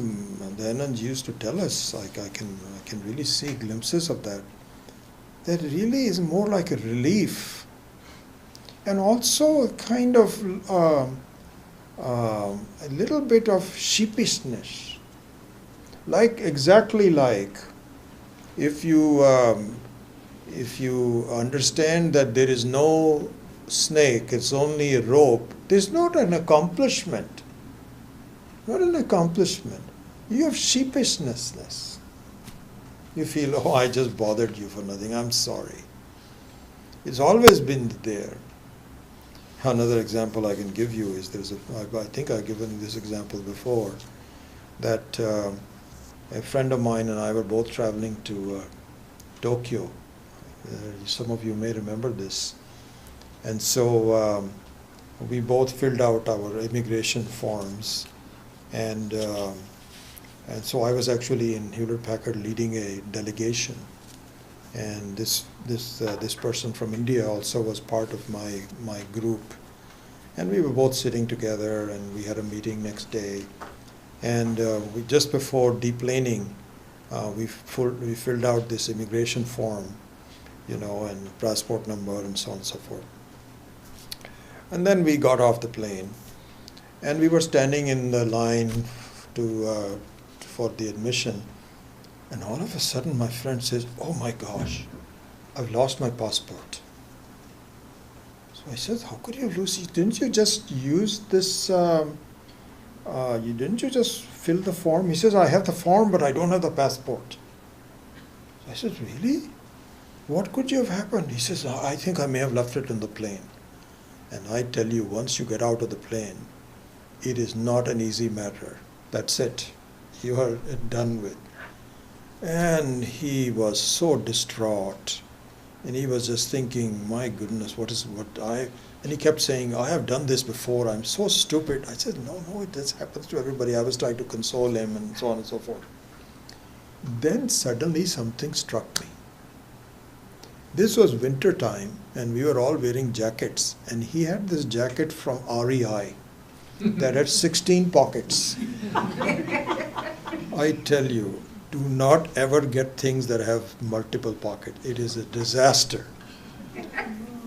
A: Dayanand used to tell us, I can really see glimpses of that. That really is more like a relief, and also a kind of a little bit of sheepishness, exactly like if you understand that there is no snake, it's only a rope. There's not an accomplishment. Not an accomplishment. You have sheepishness. You feel, oh, I just bothered you for nothing. I'm sorry. It's always been there. Another example I can give you is I think I've given this example before, that a friend of mine and I were both traveling to Tokyo. Some of you may remember this. And so we both filled out our immigration forms. And so I was actually in Hewlett-Packard leading a delegation, and this person from India also was part of my group, and we were both sitting together, and we had a meeting next day, and we just before deplaning, we filled out this immigration form, and passport number and so on and so forth, and then we got off the plane. And we were standing in the line for the admission, and all of a sudden my friend says, "Oh my gosh, I've lost my passport." So I said, "How could you lose it? Didn't you just use this, didn't you just fill the form?" He says, "I have the form, but I don't have the passport." So I said, "Really? What could you have happened?" He says, "I think I may have left it in the plane." And I tell you, once you get out of the plane, it is not an easy matter. That's it. You are done with. And he was so distraught. And he was just thinking, my goodness, and he kept saying, I have done this before, I'm so stupid. I said, no, this happens to everybody. I was trying to console him and so on and so forth. Then suddenly something struck me. This was winter time and we were all wearing jackets, and he had this jacket from REI that had 16 pockets. I tell you, do not ever get things that have multiple pockets. It is a disaster.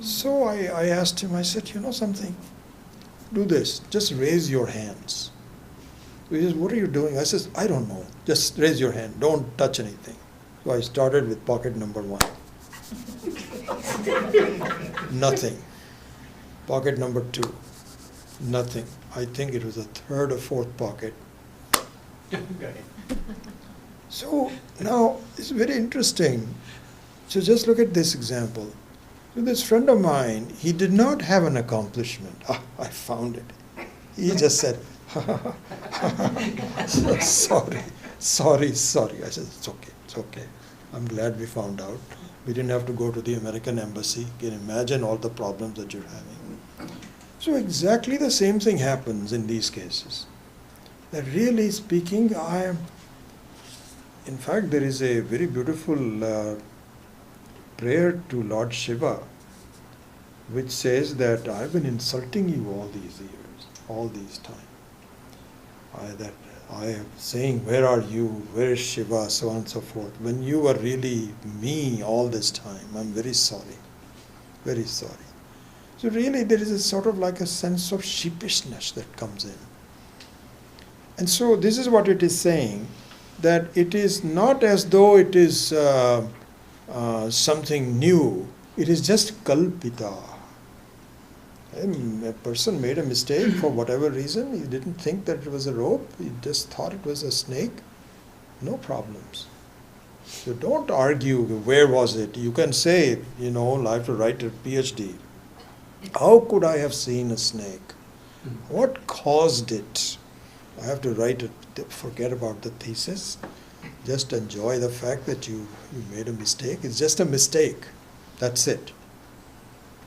A: So I asked him, I said, you know something? Do this, just raise your hands. He says, what are you doing? I says, I don't know. Just raise your hand. Don't touch anything. So I started with pocket number 1. Nothing. Pocket number 2. Nothing. I think it was the 3rd or 4th pocket. So now it's very interesting. So just look at this example. So this friend of mine, he did not have an accomplishment. I found it. He just said, sorry. I said, it's okay. I'm glad we found out. We didn't have to go to the American embassy. You can imagine all the problems that you're having. So exactly the same thing happens in these cases. That really speaking, in fact, there is a very beautiful prayer to Lord Shiva, which says that I've been insulting you all these years, all these time. I am saying, where are you, where is Shiva, so on and so forth. When you were really me all this time, I'm very sorry, very sorry. So really there is a sort of like a sense of sheepishness that comes in. And so this is what it is saying, that it is not as though it is something new, it is just kalpita. A person made a mistake for whatever reason, he didn't think that it was a rope, he just thought it was a snake, no problems. So don't argue, where was it? You can say, I have to write a PhD. How could I have seen a snake? What caused it? I have to write it, forget about the thesis. Just enjoy the fact that you made a mistake. It's just a mistake. That's it.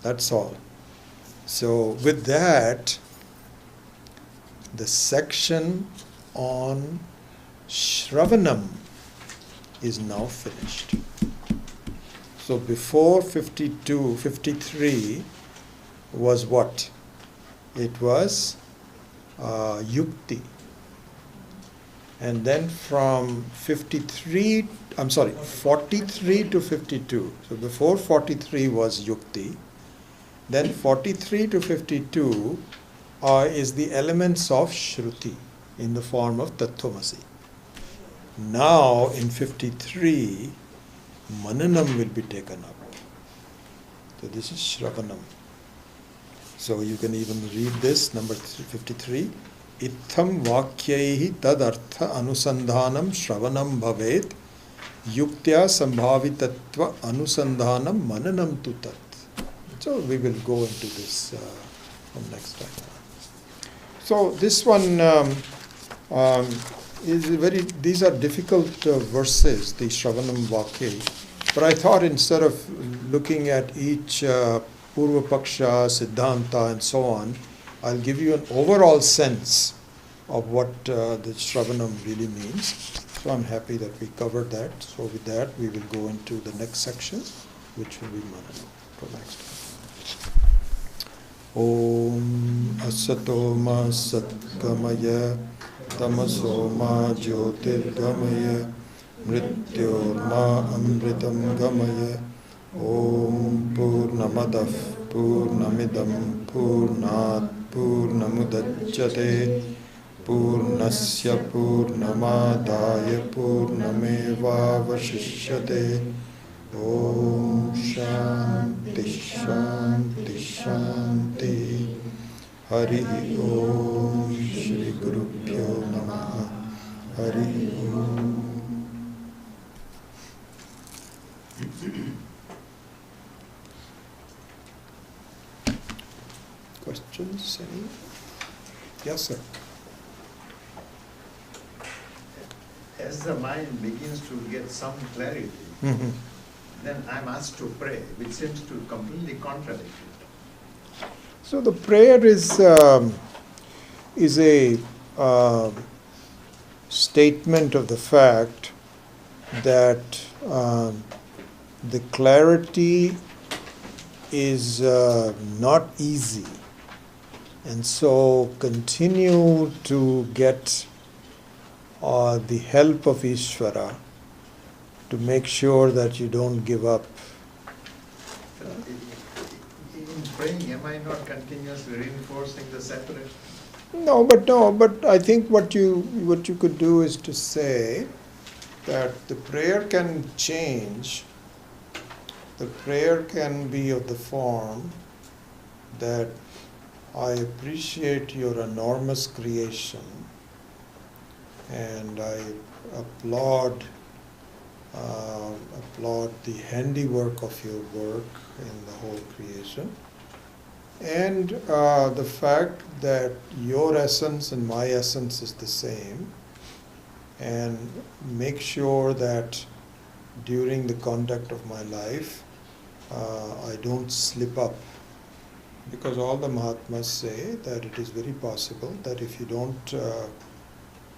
A: That's all. So with that, the section on Shravanam is now finished. So before 53 was what? It was Yukti. And then from 43 to 52. So before 43 was Yukti. Then 43 to 52 is the elements of Shruti in the form of Tattvamasi. Now in 53, Mananam will be taken up. So this is Shravanam. So you can even read this, number 53. Itham vakyaihi tadartha anusandhanam shravanam bhavet yuktya sambhavitatva anusandhanam mananam tu tat. So we will go into this from next time. So this one these are difficult verses, the Shravanam Vakya. But I thought instead of looking at each Purva Paksha, Siddhanta and so on, I'll give you an overall sense of what the Shravanam really means. So I'm happy that we covered that. So with that, we will go into the next section, which will be Mananam for next time. Om Asato Ma Satgamaya Tamaso Ma Jyotirgamaya Mrityor Ma Amritam Gamaya Om Purnamadav Purnamidam Purnat Purnamudachyate Purnasya Purnamadaya Purnameva Vashishyate Om Shanti Shanti Shanti Hari Om Shri Guru Pyo Namaha Hari Om. Questions? Any? Yes, sir.
B: As the mind begins to get some clarity, then I'm asked to pray, which seems to completely contradict it.
A: So the prayer is a statement of the fact that the clarity is not easy, and so continue to get the help of Ishvara to make sure that you don't give up.
B: So in praying, am I not continuously reinforcing the separation?
A: No, but I think what you could do is to say that the prayer can change. The prayer can be of the form that I appreciate your enormous creation and I applaud the handiwork of your work in the whole creation, and the fact that your essence and my essence is the same, and make sure that during the conduct of my life I don't slip up, because all the Mahatmas say that it is very possible that if you don't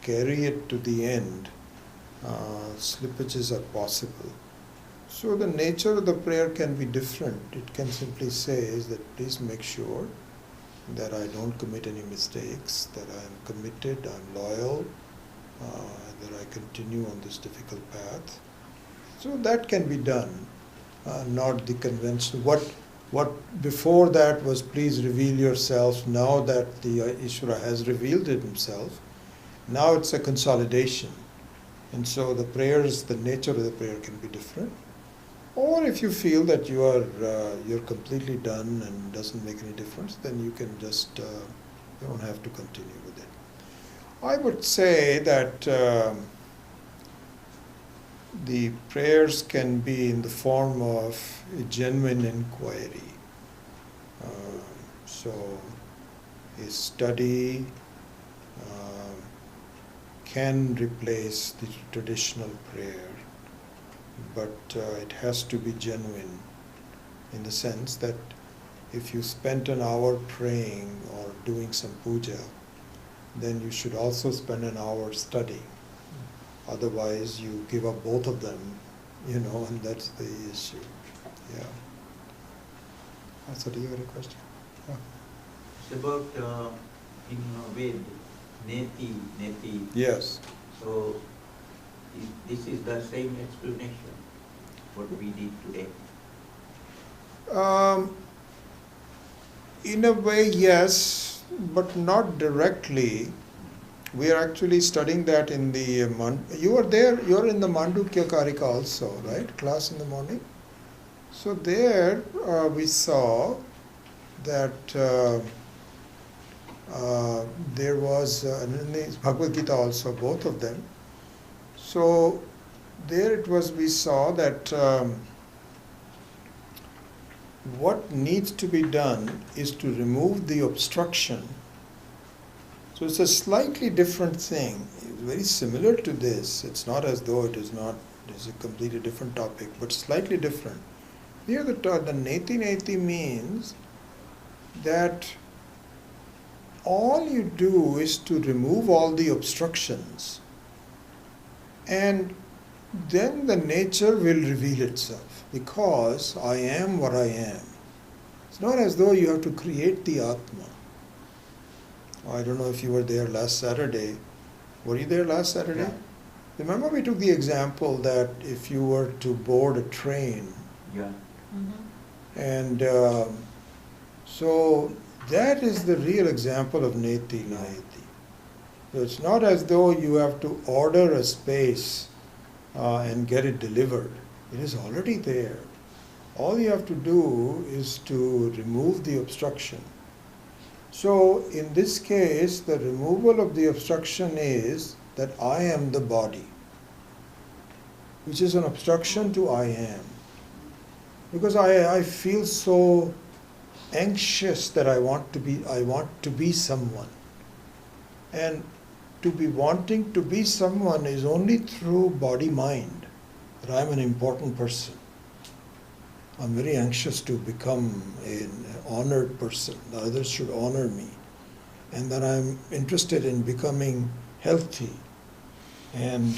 A: carry it to the end, slippages are possible. So the nature of the prayer can be different. It can simply say is that please make sure that I don't commit any mistakes, that I am committed, I'm loyal, that I continue on this difficult path. So that can be done, not the conventional. What before that was please reveal yourself. Now that the Ishvara has revealed it himself, now it's a consolidation. And so the prayers, the nature of the prayer can be different. Or if you feel that you're completely done and doesn't make any difference, then you can just, you don't have to continue with it. I would say that the prayers can be in the form of a genuine inquiry. So a study can replace the traditional prayer, but it has to be genuine in the sense that if you spent an hour praying or doing some puja, then you should also spend an hour studying. Otherwise you give up both of them, and that's the issue. Yeah. So do you have a question? Yeah.
C: It's about in Ved, Neti.
A: Yes.
C: So this is the same explanation what we did today.
A: In a way, yes, but not directly. We are actually studying that in the you are there. You are in the Mandukya Karika also, right? Class in the morning. So there we saw that there was and in the Bhagavad Gita also, both of them. So there it was. We saw that what needs to be done is to remove the obstruction. So it's a slightly different thing. It's very similar to this. It's not as though it is not. It's a completely different topic, but slightly different. Here the neti means that all you do is to remove all the obstructions, and then the nature will reveal itself, because I am what I am. It's not as though you have to create the Atma. I don't know if you were there last Saturday. Were you there last Saturday?
C: Yeah.
A: Remember we took the example that if you were to board a train,
C: Yeah.
D: Mm-hmm.
A: and so that is the real example of neti nayati. So it's not as though you have to order a space and get it delivered. It is already there. All you have to do is to remove the obstruction. So in this case, the removal of the obstruction is that I am the body, which is an obstruction to I am. Because I feel so anxious that I want to be someone. And to be wanting to be someone is only through body-mind, that I'm an important person. I'm very anxious to become an honored person. The others should honor me. And that I'm interested in becoming healthy and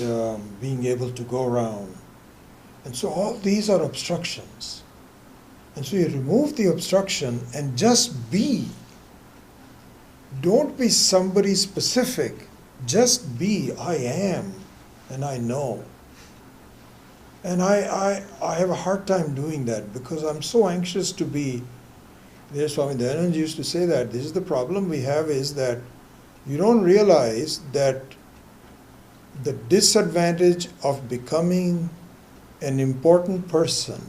A: being able to go around. And so all these are obstructions. And so you remove the obstruction and just be. Don't be somebody specific. Just be. I am and I know. And I have a hard time doing that because I'm so anxious to be. There's Swami Dayananda used to say that this is the problem we have, is that you don't realize that the disadvantage of becoming an important person,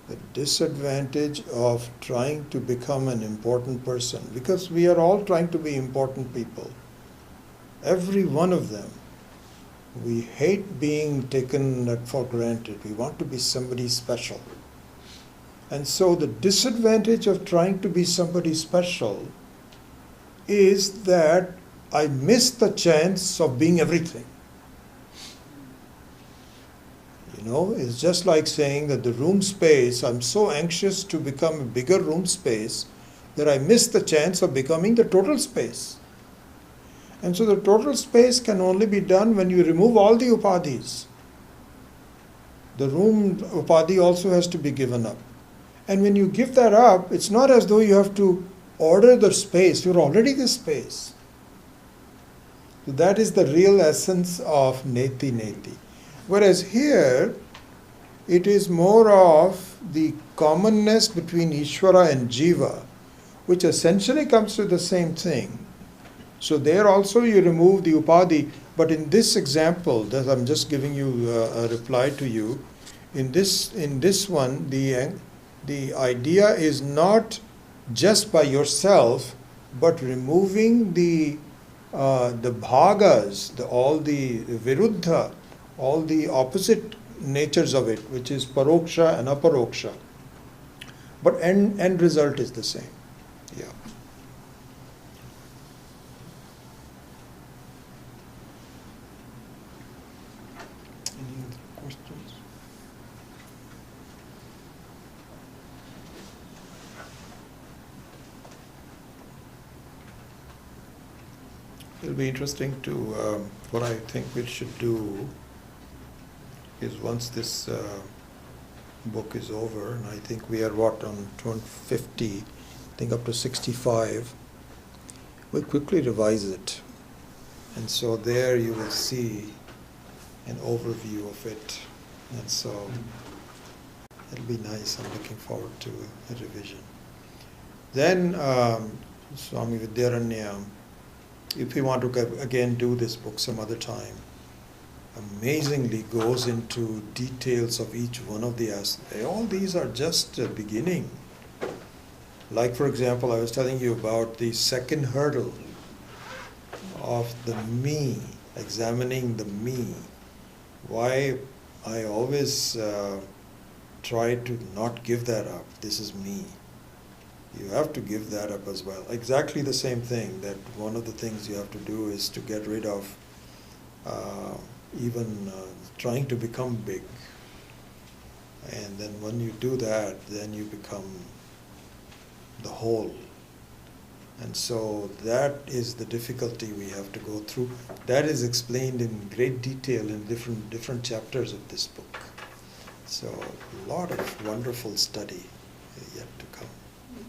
A: the disadvantage of trying to become an important person, because we are all trying to be important people, every one of them. We hate being taken for granted. We want to be somebody special. And so the disadvantage of trying to be somebody special is that I miss the chance of being everything. You know, it's just like saying that the room space, I'm so anxious to become a bigger room space that I miss the chance of becoming the total space. And so the total space can only be done when you remove all the upadhis. The room upadhi also has to be given up. And when you give that up, it's not as though you have to order the space, you're already the space. So that is the real essence of neti neti. Whereas here, it is more of the commonness between Ishvara and Jiva, which essentially comes to the same thing. So there also you remove the upadhi, but in this example that I'm just giving you a reply to you, in this one the idea is not just by yourself, but removing the bhagas, all the viruddha, all the opposite natures of it, which is paroksha and aparoksha. But end result is the same. Yeah. Any other questions? It'll be interesting to, what I think we should do is once this book is over, and I think we are on 250, I think up to 65, we'll quickly revise it. And so there you will see an overview of it. And so it'll be nice. I'm looking forward to a revision. Then Swami Vidyaranya, if we want to again do this book some other time, amazingly goes into details of each one of the aspects. All these are just a beginning. Like, for example, I was telling you about the second hurdle of the me, examining the me. Why I always try to not give that up. This is me. You have to give that up as well. Exactly the same thing, that one of the things you have to do is to get rid of even trying to become big. And then when you do that, then you become the whole. And so that is the difficulty we have to go through. That is explained in great detail in different chapters of this book. So a lot of wonderful study yet to come.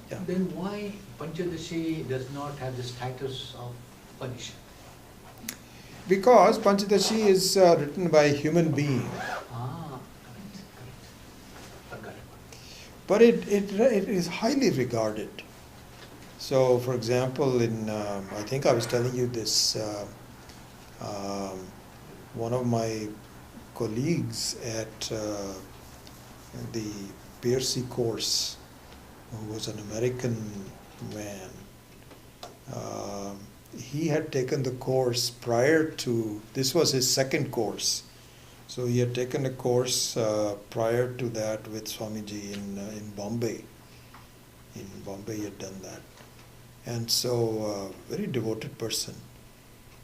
A: Yeah.
D: Then why Panchadasi does not have the status of Upanishad?
A: Because Panchadasi is written by a human being.
D: Correct. Forgot about it.
A: But it is highly regarded. So, for example, I think I was telling you this, one of my colleagues at the Piercy course, who was an American man, he had taken the course prior to, this was his second course. So he had taken a course prior to that with Swamiji in Bombay. In Bombay he had done that. And so, very devoted person.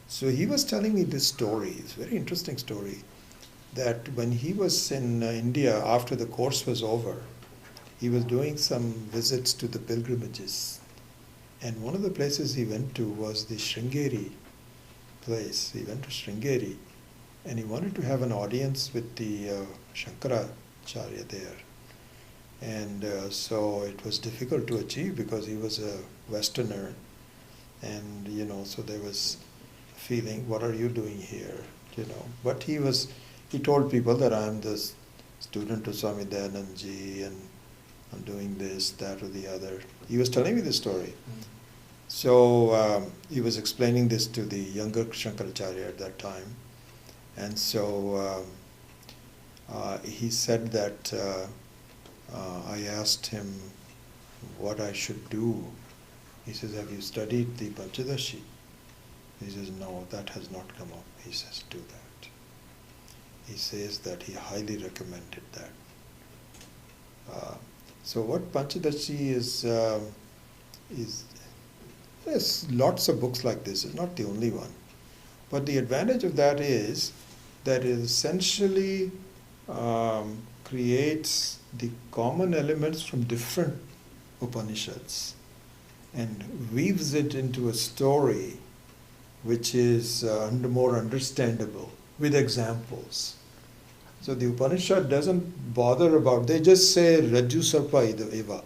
A: So he was telling me this story, it's a very interesting story, that when he was in India after the course was over, he was doing some visits to the pilgrimages. And one of the places he went to was the Sringeri place. He went to Sringeri and he wanted to have an audience with the Shankaracharya there. And so it was difficult to achieve because he was a Westerner. And, so there was a feeling, what are you doing here? But he told people that I'm the student of Swami Dayanandji and I'm doing this, that or the other. He was telling me this story. So he was explaining this to the younger Shankaracharya at that time. And so he said that I asked him what I should do. He says, have you studied the Panchadasi? He says, no, that has not come up. He says, do that. He says that he highly recommended that. So what Panchadasi is there's lots of books like this. It's not the only one. But the advantage of that is that it essentially creates the common elements from different Upanishads and weaves it into a story which is more understandable with examples. So the Upanishad doesn't bother about, they just say Rajju Sarpa Eva.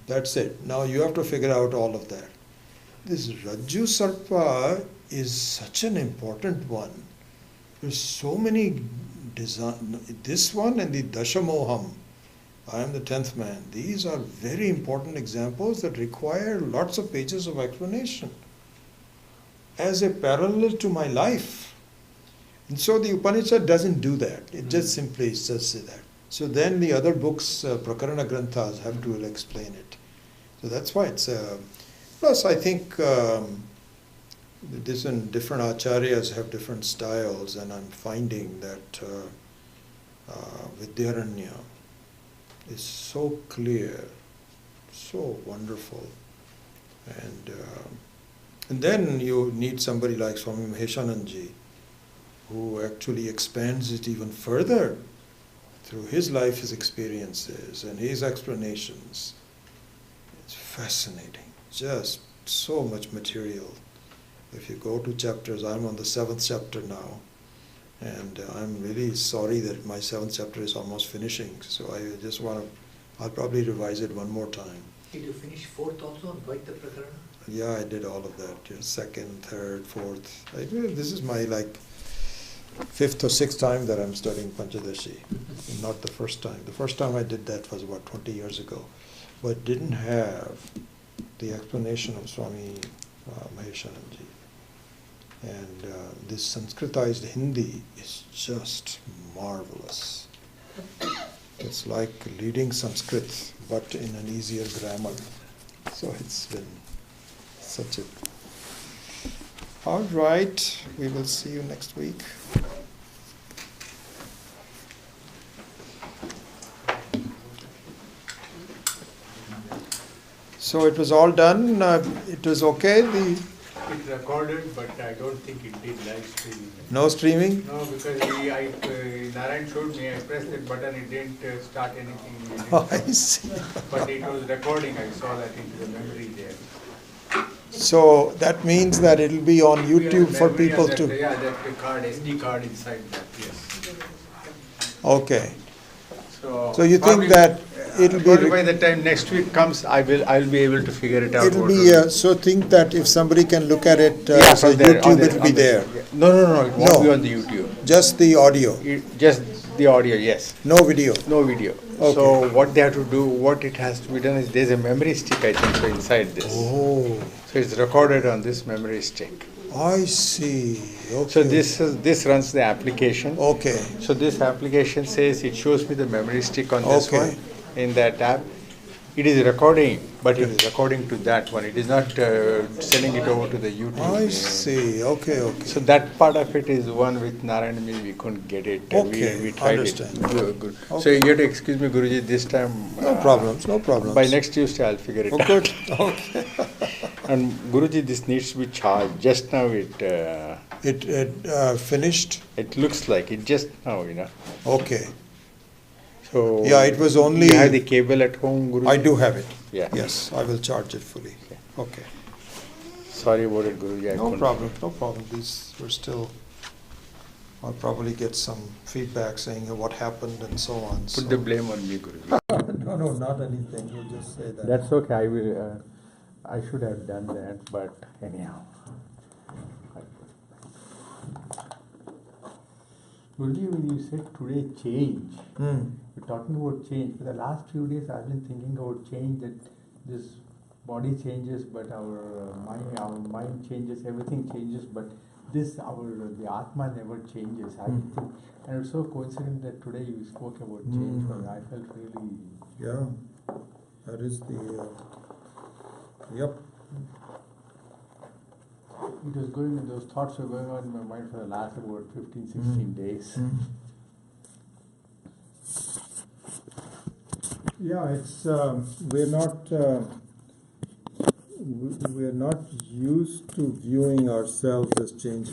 A: That's it. Now you have to figure out all of that. This Rajju Sarpa is such an important one. There's so many this one and the Dashamoham, I am the 10th man. These are very important examples that require lots of pages of explanation as a parallel to my life. And so the Upanishad doesn't do that. It just simply says that. So then the other books, Prakarana Granthas, have to explain it. So that's why it's... plus I think different acharyas have different styles, and I'm finding that Vidyaranya is so clear, so wonderful. And then you need somebody like Swami Maheshananji, who actually expands it even further through his life, his experiences, and his explanations. It's fascinating, just so much material. If you go to chapters, I'm on the 7th chapter now, and I'm really sorry that my 7th chapter is almost finishing, so I just I'll probably revise it one more time.
D: Did you finish 4th also on Vaidya Prakarana?
A: Yeah, I did all of that, 2nd, 3rd, 4th. This is my 5th or 6th time that I'm studying Panchadasi, not the first time. The first time I did that was about 20 years ago, but didn't have the explanation of Swami Maheshananji. And this Sanskritized Hindi is just marvelous. It's like reading Sanskrit, but in an easier grammar. So it's been such a... All right, we will see you next week. So it was all done. It was okay.
E: It recorded, but I don't think it did live streaming.
A: No streaming?
E: No, because Narayan showed me, I pressed that button, it didn't start anything.
A: Oh, I see.
E: But it was recording, I saw that into the memory there.
A: So that means that it'll be on YouTube for people to...
E: Yeah, that the card, SD card inside that, yes.
A: Okay.
E: So
A: you think that it'll be...
E: By the time next week comes, I'll be able to figure it out.
A: It'll be... so think that if somebody can look at it,
E: yeah,
A: so
E: there,
A: YouTube, it'll be there.
E: No, it won't
A: No.
E: be on the YouTube.
A: Just the audio,
E: Just the audio, yes.
A: no video.
E: No video.
A: Okay.
E: So what they have to do, what it has to be done is there's a memory stick, I think, so inside this.
A: Oh,
E: So it's recorded on this memory stick.
A: I see. Okay.
E: So this runs the application.
A: Okay.
E: So this application says it shows me the memory stick on this
A: Okay.
E: one in that app. It is recording, but it is recording to that one. It is not sending it over to the YouTube.
A: I see. Okay.
E: So that part of it is one with Narayan, we couldn't get it.
A: Okay,
E: We tried
A: understand.
E: it. Good.
A: Okay.
E: So you have to excuse me, Guruji, this time.
A: No problems. No problems.
E: By next Tuesday, I'll figure it
A: Oh,
E: out.
A: good. Okay.
E: And Guruji, this needs to be charged. Just now it
A: It finished?
E: It looks like it just now,
A: Okay.
E: So.
A: Yeah, it was only.
E: You have the cable at home, Guruji?
A: I do have it.
E: Yeah.
A: Yes, I will charge it fully.
E: Okay.
A: Okay.
E: Sorry about it, Guruji. I
A: No
E: couldn't-
A: problem, no problem. These were still, I'll probably get some feedback saying what happened and so on.
E: Put the blame on me, Guruji.
A: No, not anything. You just say that.
E: That's okay. I will. I should have done that, but anyhow. Guruji, when you said today change, we're talking about change. For the last few days, I've been thinking about change. That this body changes, but our mind changes. Everything changes, but the Atma never changes. I think, and it's so coincident that today you spoke about change. For me. I felt really.
A: Yeah, that is the, yep.
E: It was going, those thoughts were going on in my mind for the last about 15, 16 days.
A: Yeah, it's, we're not used to viewing ourselves as changes.